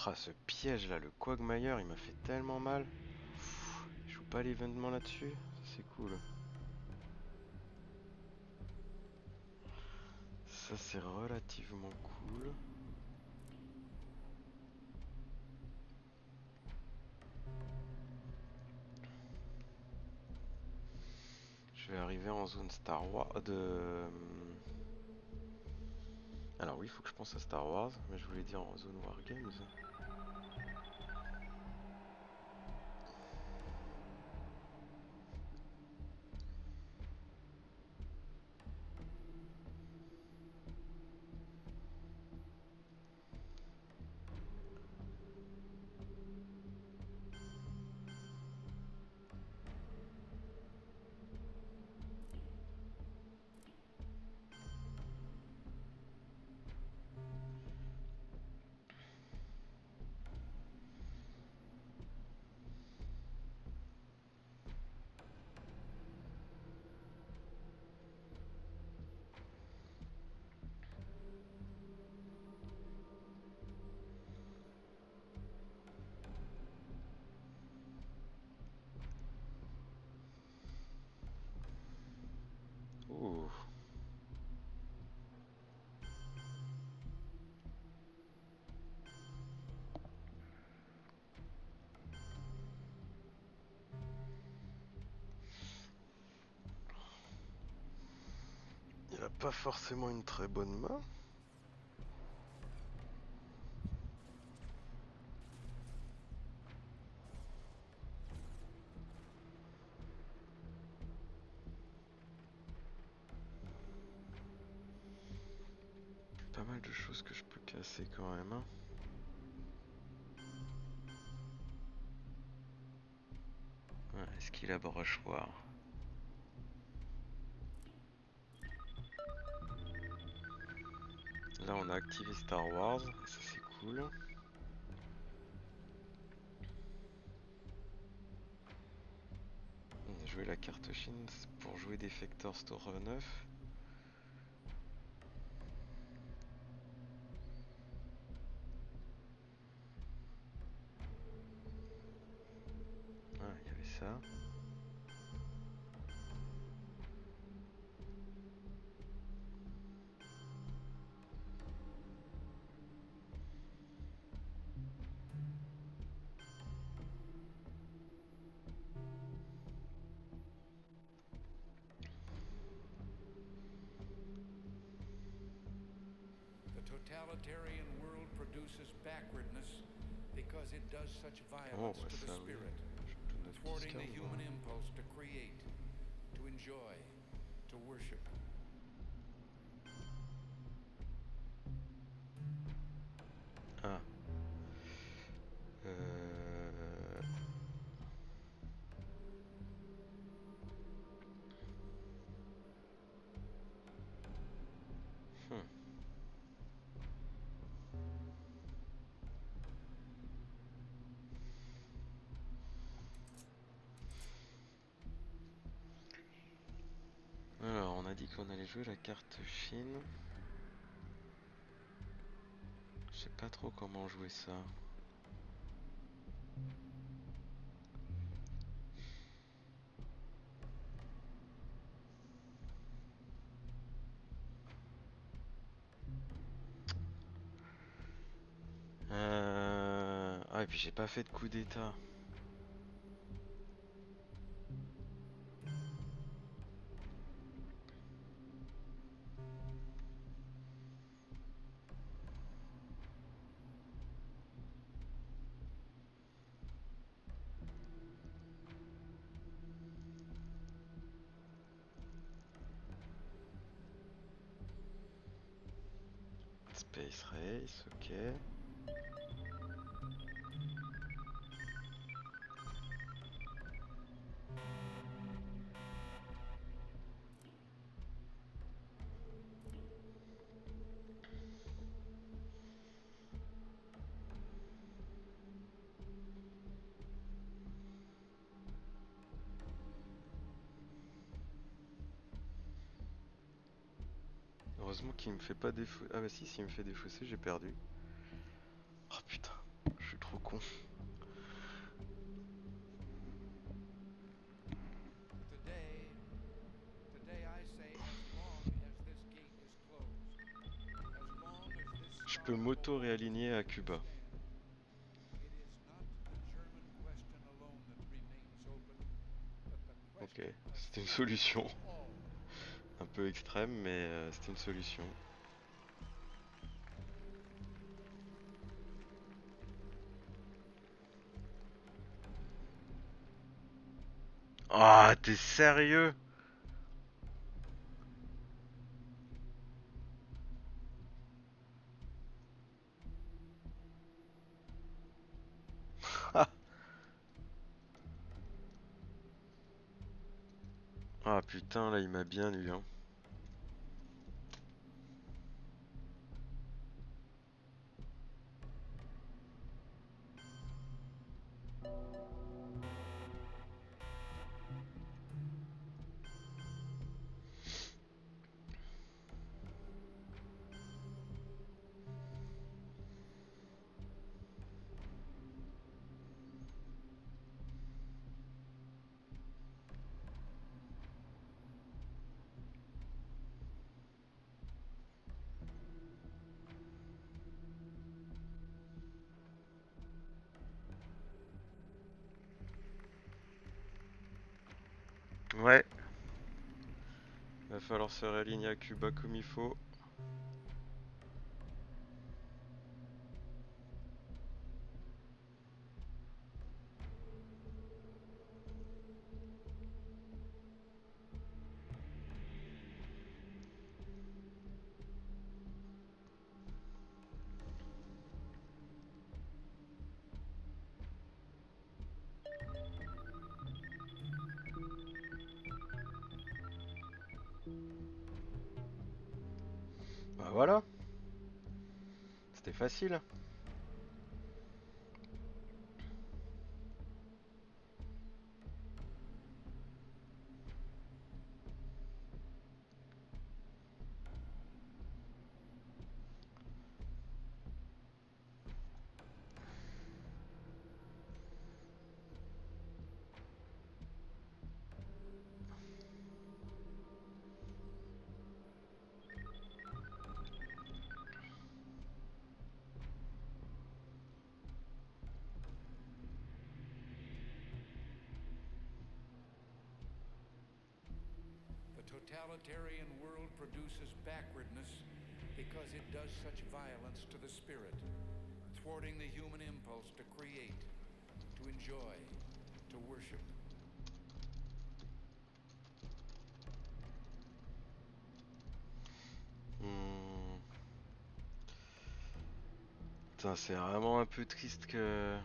Ah, ce piège là, le Quagmire, il m'a fait tellement mal. Je joue pas l'événement là-dessus, ça c'est cool. Ça c'est relativement cool. Je vais arriver en zone Star Wars Alors oui, il faut que je pense à Star Wars, mais je voulais dire en zone Wargames. Ouh. Il a pas forcément une très bonne main. Pas mal de choses que je peux casser quand même, hein. laboratoire. Là on a activé Star Wars, et ça c'est cool. On a joué la carte Chine pour jouer Defector Store 9. Ah, il y avait ça. The totalitarian world produces backwardness because it does such violence bah to the ça oui. spirit, Je te note thwarting the discount, human hein. impulse to create, to enjoy, to worship. Ah. Euh... hmm. Alors, on a dit qu'on allait jouer la carte Chine. Je sais pas trop comment jouer ça. Ah, et puis j'ai pas fait de coup d'état. Space Race, ok. Heureusement qu'il me fait pas défausser. Ah bah si, s'il me fait défausser, j'ai perdu. Oh putain, je suis trop con. Today I say as long as this gate is closed, as long as this Je star peux belongs m'auto-réaligner à to Cuba. stand, it is not the German question alone that remains open, but the Ok, question of c'était une freedom solution. for all. Un peu extrême, mais c'était une solution. Ah, t'es sérieux? Ah putain, là il m'a bien eu, hein. Ouais. Va falloir se réaligner à Cuba comme il faut. Bah voilà, c'était facile. The totalitarian world produces backwardness because it does such violence to the spirit, thwarting the human impulse to create, to enjoy, to worship. Hmm. Putain, c'est vraiment un peu triste que...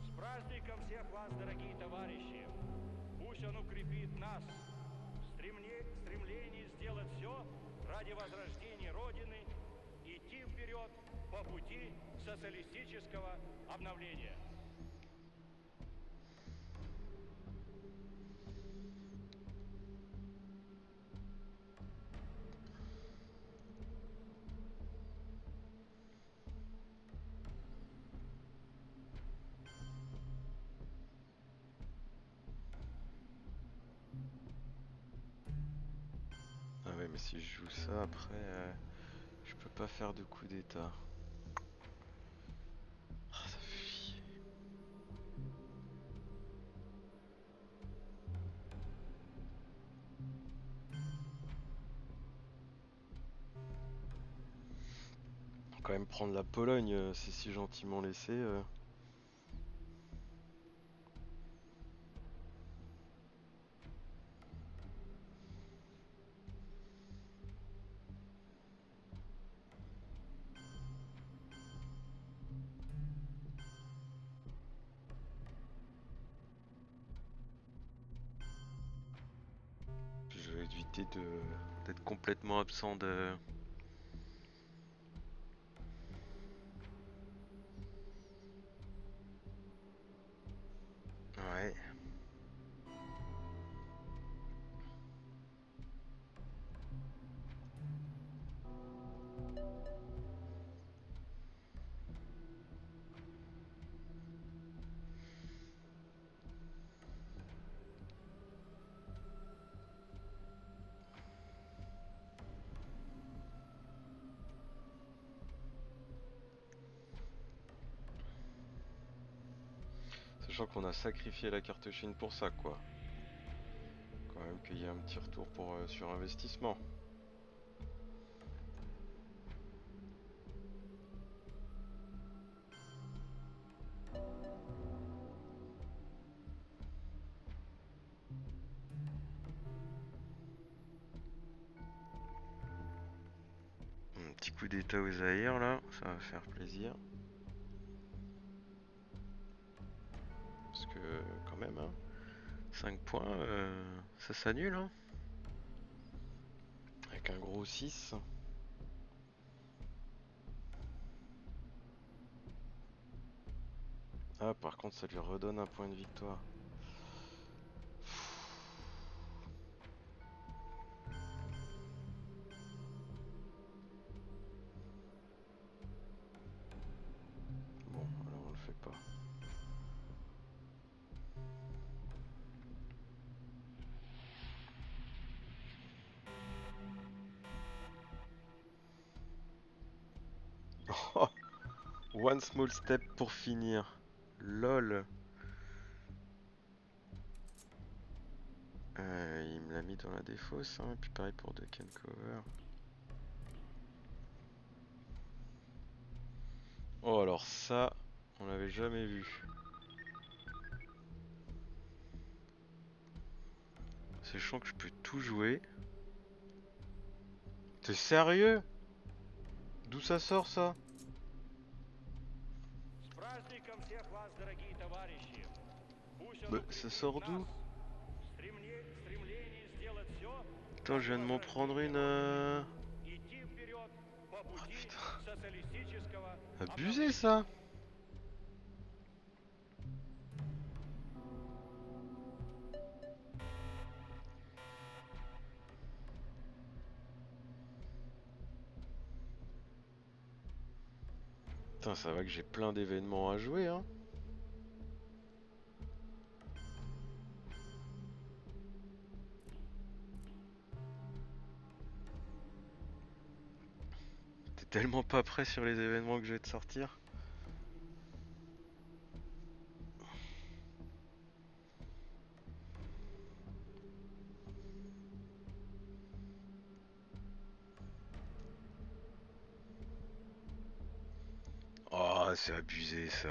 С праздником всех вас, дорогие товарищи! Пусть он укрепит нас в стремлении сделать все ради возрождения Родины, идти вперед по пути социалистического обновления. Ah ouais, mais si je joue ça, après, je peux pas faire de coup d'état. Ah, ça fait chier. Faut quand même prendre la Pologne, c'est si gentiment laissé. Puis je vais éviter d'être complètement absent de... Ouais. Sachant qu'on a sacrifié la carte Chine pour ça, quoi. Quand même qu'il y ait un petit retour pour sur investissement. Un petit coup d'état aux Zaïre là, ça va faire plaisir. Parce que quand même, hein, 5 points, ça s'annule, hein. Avec un gros 6. Ah, par contre, ça lui redonne un point de victoire. Bon, alors on le fait pas. One small step pour finir. LOL. Il me l'a mis dans la défausse, hein. Et puis pareil pour Duck and Cover. Oh alors ça, on l'avait jamais vu. C'est chiant que je peux tout jouer. T'es sérieux? D'où ça sort ça? Bah, ça sort d'où? Putain, je viens de m'en prendre une. Oh putain. Abusé ça! Putain, ça va que j'ai plein d'événements à jouer, hein. T'es tellement pas prêt sur les événements que je vais te sortir. Oh, c'est abusé ça.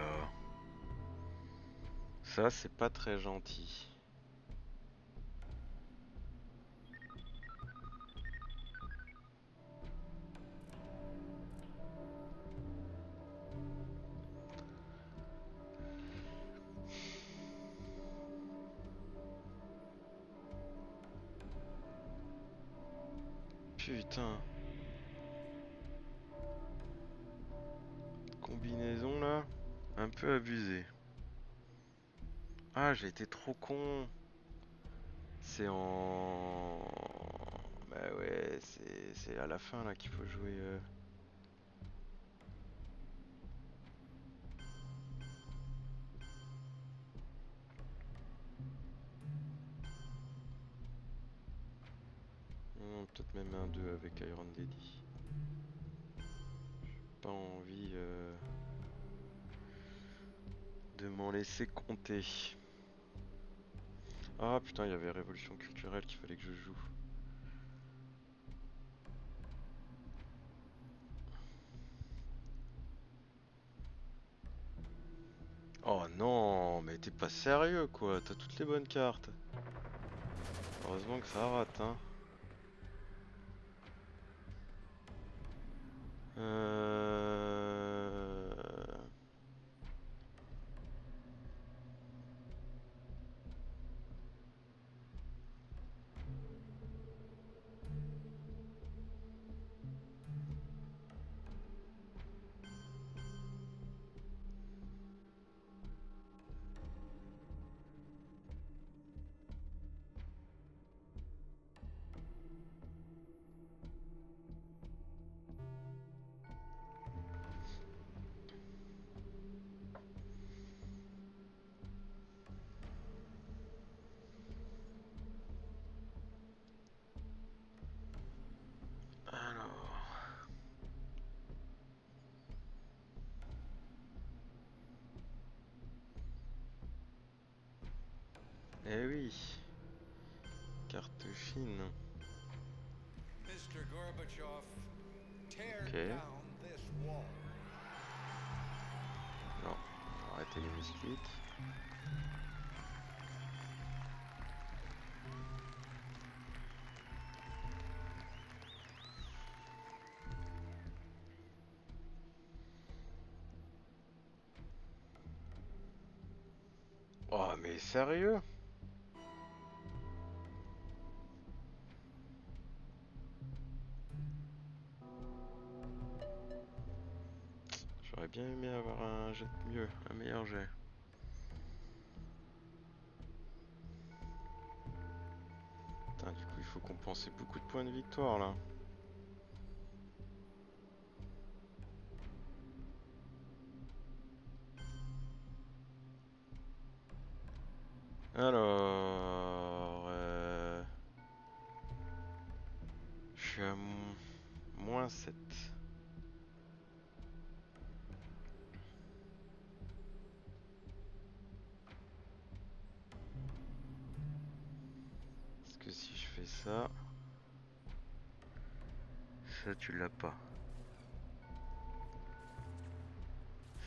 Ça, c'est pas très gentil. Putain. Combinaison là, un peu abusée. Ah, j'ai été trop con. C'est en... Bah ouais, c'est à la fin là qu'il faut jouer. Peut-être même un 2 avec Iron Daddy. Pas envie de m'en laisser compter. Ah putain, il y avait Révolution culturelle qu'il fallait que je joue. Oh non, mais t'es pas sérieux quoi, t'as toutes les bonnes cartes. Heureusement que ça rate, hein. Euh... Alors... Eh oui, carte fine. Mr. Gorbachev, tear Ok. down this wall. Non, arrêtez les misclics. Oh mais sérieux? J'aurais bien aimé avoir un jet de mieux, un meilleur jet. Putain, du coup il faut compenser beaucoup de points de victoire là. Alors... Je suis à -7. ça. Ça, tu l'as pas.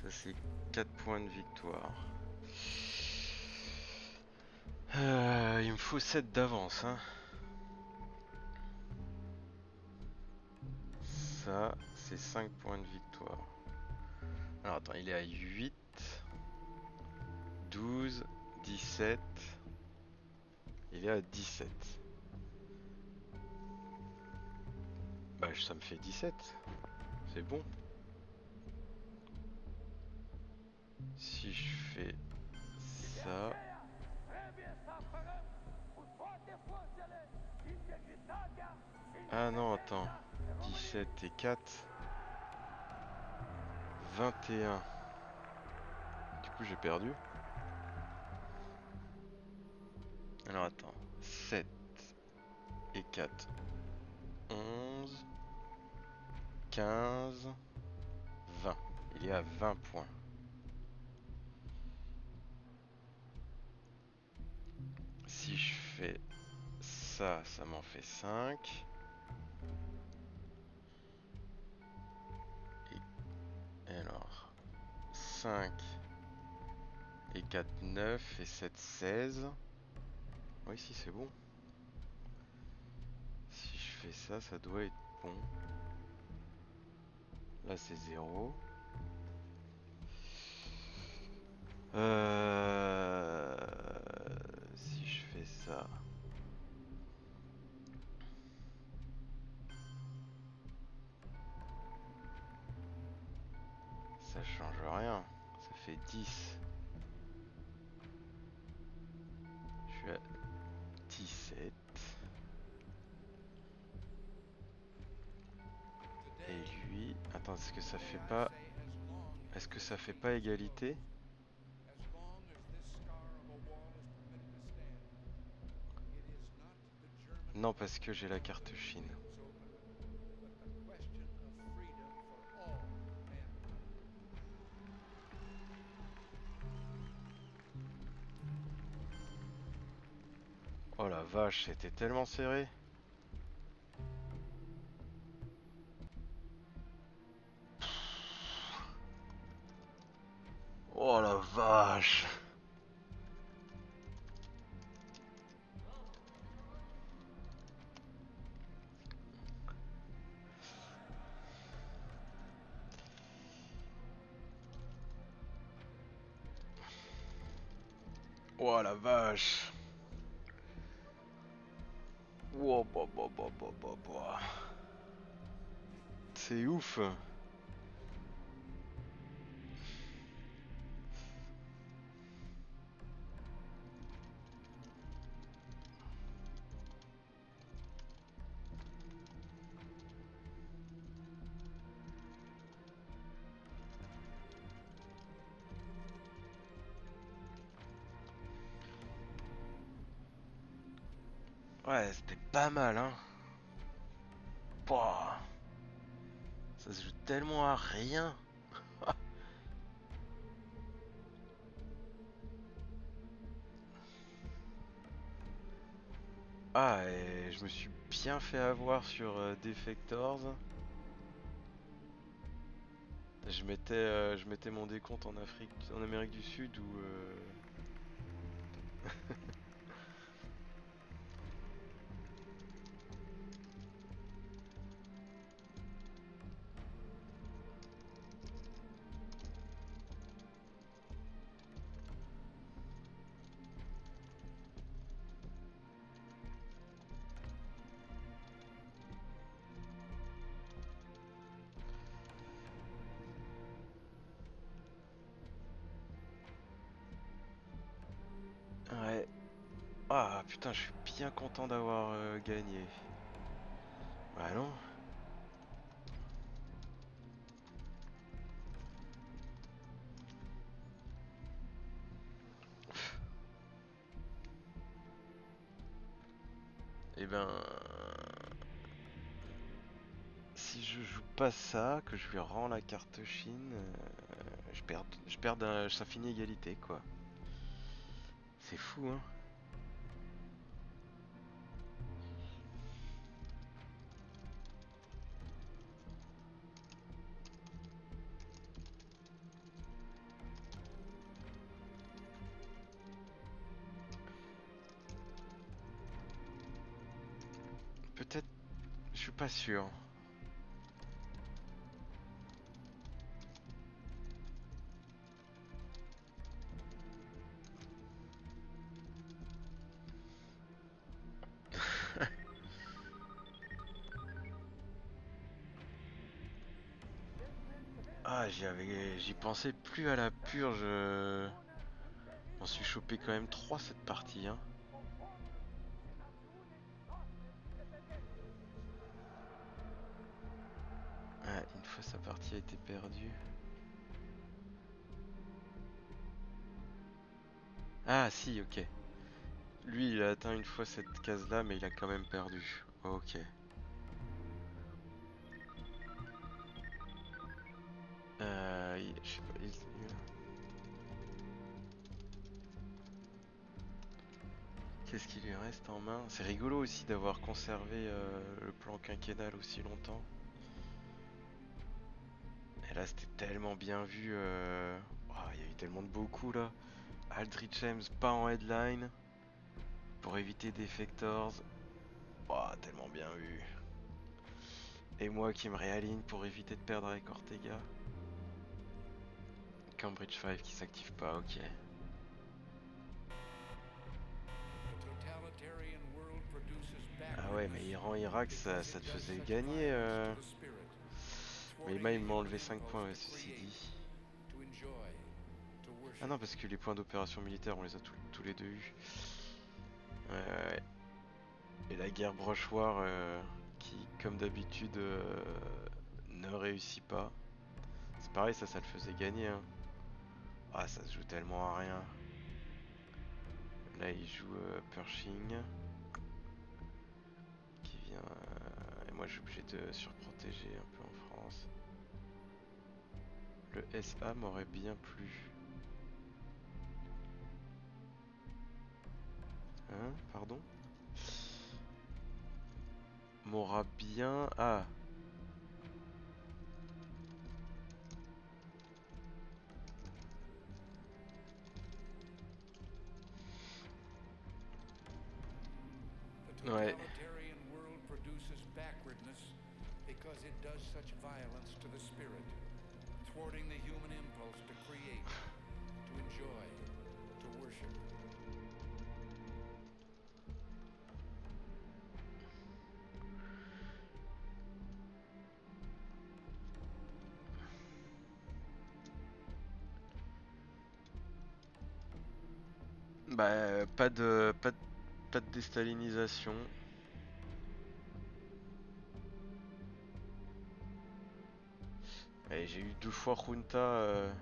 Ça, c'est 4 points de victoire. Il me faut 7 d'avance, hein. Ça, c'est 5 points de victoire. Alors attends, il est à 8, 12, 17. Il est à 17. Bah ça me fait 17. C'est bon. Si je fais ça... Ah non, attends. 17 et 4. 21. Du coup, j'ai perdu. Alors attends. 7 et 4. 11. 15. 20. Il est à 20 points. Si je fais ça, ça m'en fait 5. Et alors, 5 et 4, 9 et 7, 16. Oui, si c'est bon. Si je fais ça, ça doit être bon. Là, c'est 0. Si je fais ça... Ça change rien. Ça fait 10. Je suis à 17. Et lui... Attends, est-ce que ça fait pas... Est-ce que ça fait pas égalité? Non, parce que j'ai la carte Chine. Oh la vache, c'était tellement serré. Oh la vache. Oh la vache. Oh, bah. C'est ouf. Ouais, c'était pas mal, hein. Pouah. Ça se joue tellement à rien. Ah, et je me suis bien fait avoir sur Defectors. Je mettais mon décompte en Amérique du Sud où... Ouais. Ah putain, je suis bien content d'avoir gagné. Bah non. Et ben... Si je joue pas ça, que je lui rends la carte Chine, ça finit égalité quoi. C'est fou hein. Je suis pas sûr. Ah, j'y pensais plus à la purge. On s'est chopé quand même 3 cette partie, hein. Ah, une fois sa partie a été perdue. Ah si, ok. Lui, il a atteint une fois cette case-là, mais il a quand même perdu. Ok. Je sais pas, qu'est-ce qui lui reste en main? C'est rigolo aussi d'avoir conservé le plan quinquennal aussi longtemps. Et là, c'était tellement bien vu. Il y a eu tellement de beaux coups là. Aldrich James pas en headline pour éviter Defectors. Tellement bien vu. Et moi qui me réaligne pour éviter de perdre avec Ortega. Cambridge 5 qui s'active pas, ok. The totalitarian world produces Ah ouais, mais Iran-Irak, ça te faisait gagner. Mais il m'a enlevé 5 points, ouais, ceci dit. Ah non, parce que les points d'opération militaire, on les a tous les deux eus. Ouais. Et la guerre brochoir, qui, comme d'habitude, ne réussit pas. C'est pareil, ça le faisait gagner, hein. Ah, ça se joue tellement à rien. Là, il joue Pershing. Qui vient... et moi, je suis obligé de surprotéger un peu en France. Le SA m'aurait bien plu. Hein? Pardon? M'aura bien... Ah! The Ouais. totalitarian world produces backwardness because it does such violence to the spirit, thwarting the human impulse to create, to enjoy, to worship. Bah, pas de déstalinisation. Et j'ai eu 2 fois Junta.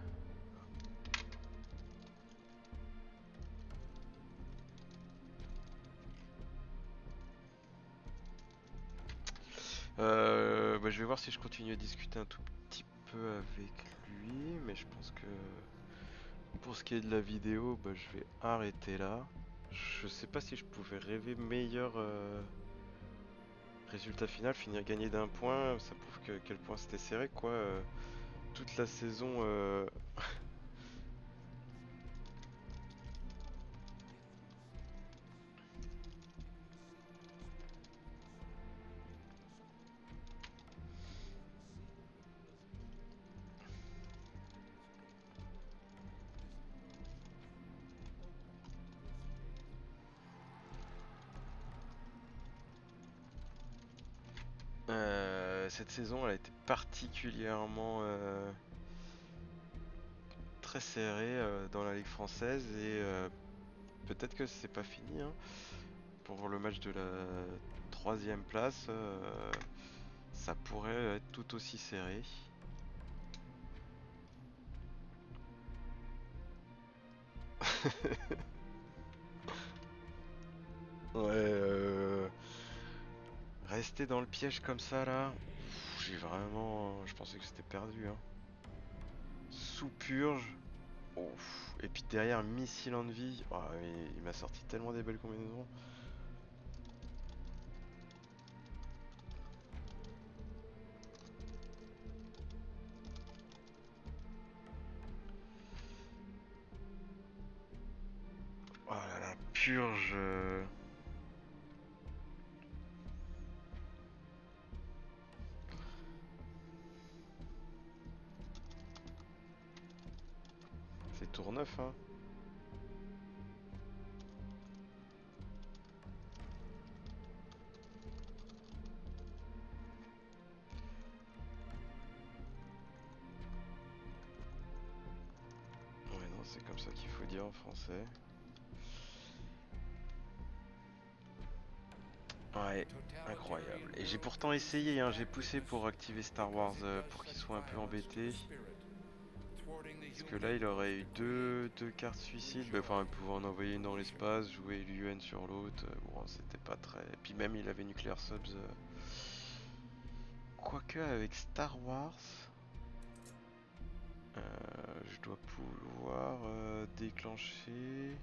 Bah, je vais voir si je continue à discuter un tout petit peu avec lui, mais je pense que pour ce qui est de la vidéo, bah, je vais arrêter là. Je sais pas si je pouvais rêver meilleur résultat final, finir gagné d'un point, ça prouve que quel point c'était serré quoi. Toute la saison. Cette saison, elle a été particulièrement très serrée dans la Ligue française et peut-être que c'est pas fini, hein. Pour le match de la 3e place, ça pourrait être tout aussi serré. Ouais, rester dans le piège comme ça là, j'ai vraiment, je pensais que c'était perdu, hein. Sous purge, ouf. Et puis derrière missile en vie, il m'a sorti tellement des belles combinaisons. Oh là là, purge. tour 9, hein. Ouais, non, c'est comme ça qu'il faut dire en français. Ouais, incroyable. Et j'ai pourtant essayé, hein, j'ai poussé pour activer Star Wars pour qu'il soit un peu embêté. Parce que là, il aurait eu deux cartes suicides, bah, enfin, il pouvait en envoyer une dans l'espace, jouer l'UN sur l'autre. Bon, c'était pas très. Et puis même, il avait Nuclear Subs. Quoique, avec Star Wars, je dois pouvoir déclencher.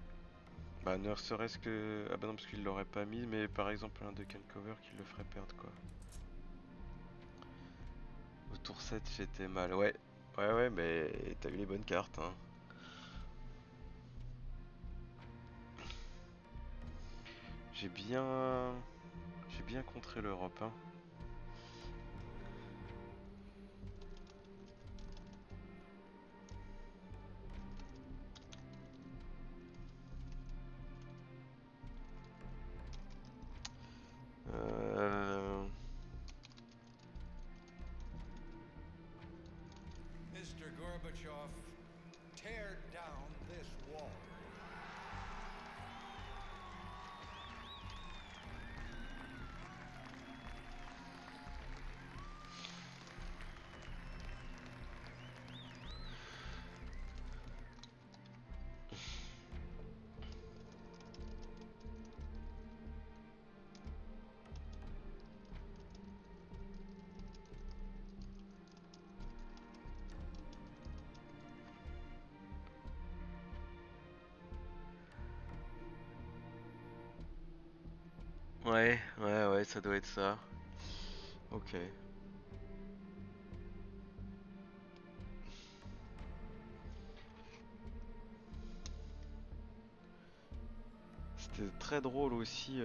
Bah, ne serait-ce que. Ah, bah non, parce qu'il l'aurait pas mis, mais par exemple, un Duck and Cover qui le ferait perdre, quoi. Au tour 7, j'étais mal. Ouais, ouais, mais t'as eu les bonnes cartes, hein. J'ai bien. J'ai bien contré l'Europe, hein. Euh... Mr. Gorbachev, tear down this wall. Ouais, ça doit être ça. Ok. C'était très drôle aussi.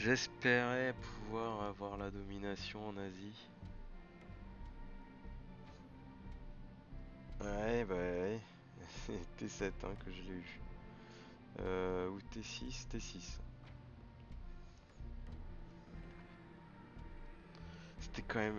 J'espérais pouvoir avoir la domination en Asie. Ouais, bah ouais. C'est T7 hein, que je l'ai eu. Ou T6, T6. C'était quand même.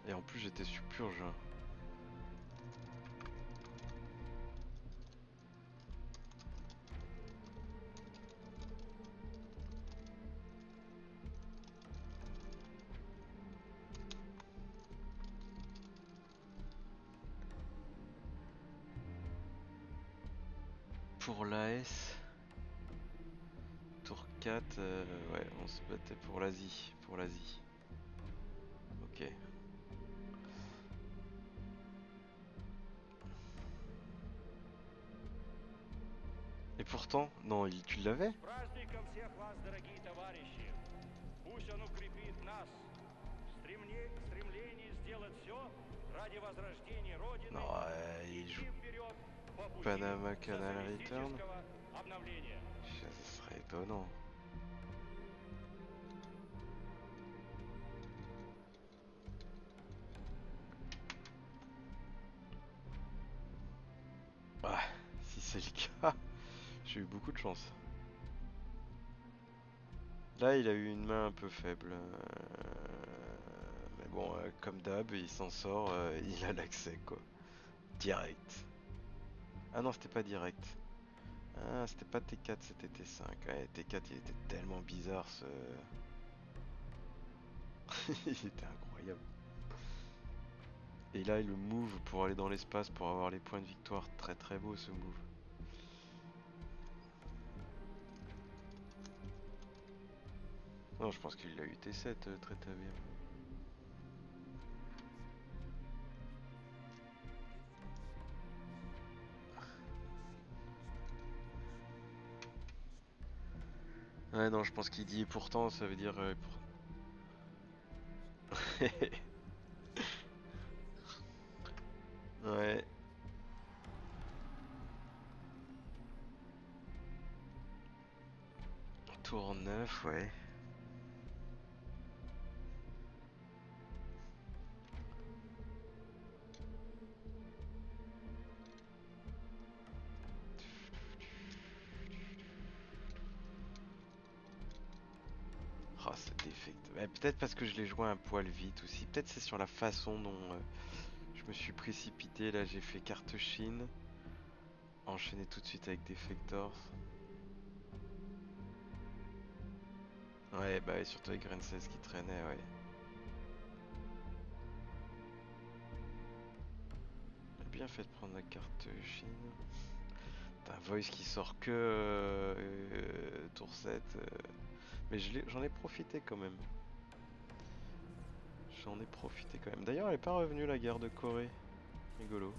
Et en plus, j'étais sur purge. Pour l'AS, tour 4, ouais, on se battait pour l'Asie. Pour l'Asie. Ok. Et pourtant, non, tu l'avais? С праздником всех вас, дорогие товарищи! Пусть он укрепит нас в стремлении сделать все ради возрождения Родины Non, и il joue идти вперед по пути Panama Canal Return. социалистического обновления. Ce serait étonnant. Ah, si c'est le cas, j'ai eu beaucoup de chance. Là, il a eu une main un peu faible. Mais bon, comme d'hab, il s'en sort, il a l'accès quoi. Direct. Ah non, c'était pas direct. Ah, c'était pas T4, c'était T5. Ouais, T4, il était tellement bizarre ce. Il était incroyable. Et là, le move pour aller dans l'espace pour avoir les points de victoire. Très très beau ce move. Non, je pense qu'il a eu T7 très très bien. Ouais, non, je pense qu'il dit et pourtant, ça veut dire. Ouais. Tour 9, ouais. Oh, ce défect. Ouais, peut-être parce que je l'ai joué un poil vite aussi. Peut-être c'est sur la façon dont je me suis précipité. Là, j'ai fait carte Chine. Enchaîné tout de suite avec Defectors. Ouais, bah et surtout avec Grain 16 qui traînait, ouais. J'ai bien fait de prendre la carte Chine. T'as un Voice qui sort que tour 7. Mais j'en ai profité quand même. J'en ai profité quand même. D'ailleurs, elle est pas revenue la guerre de Corée. Rigolo.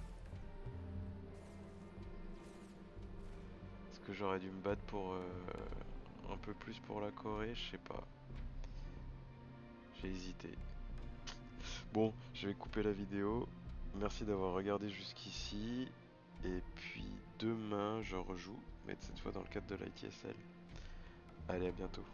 Est-ce que j'aurais dû me battre pour un peu plus pour la Corée? Je sais pas. J'ai hésité. Bon, je vais couper la vidéo. Merci d'avoir regardé jusqu'ici. Et puis demain, je rejoue, mais cette fois dans le cadre de l'ITSL. Allez, à bientôt.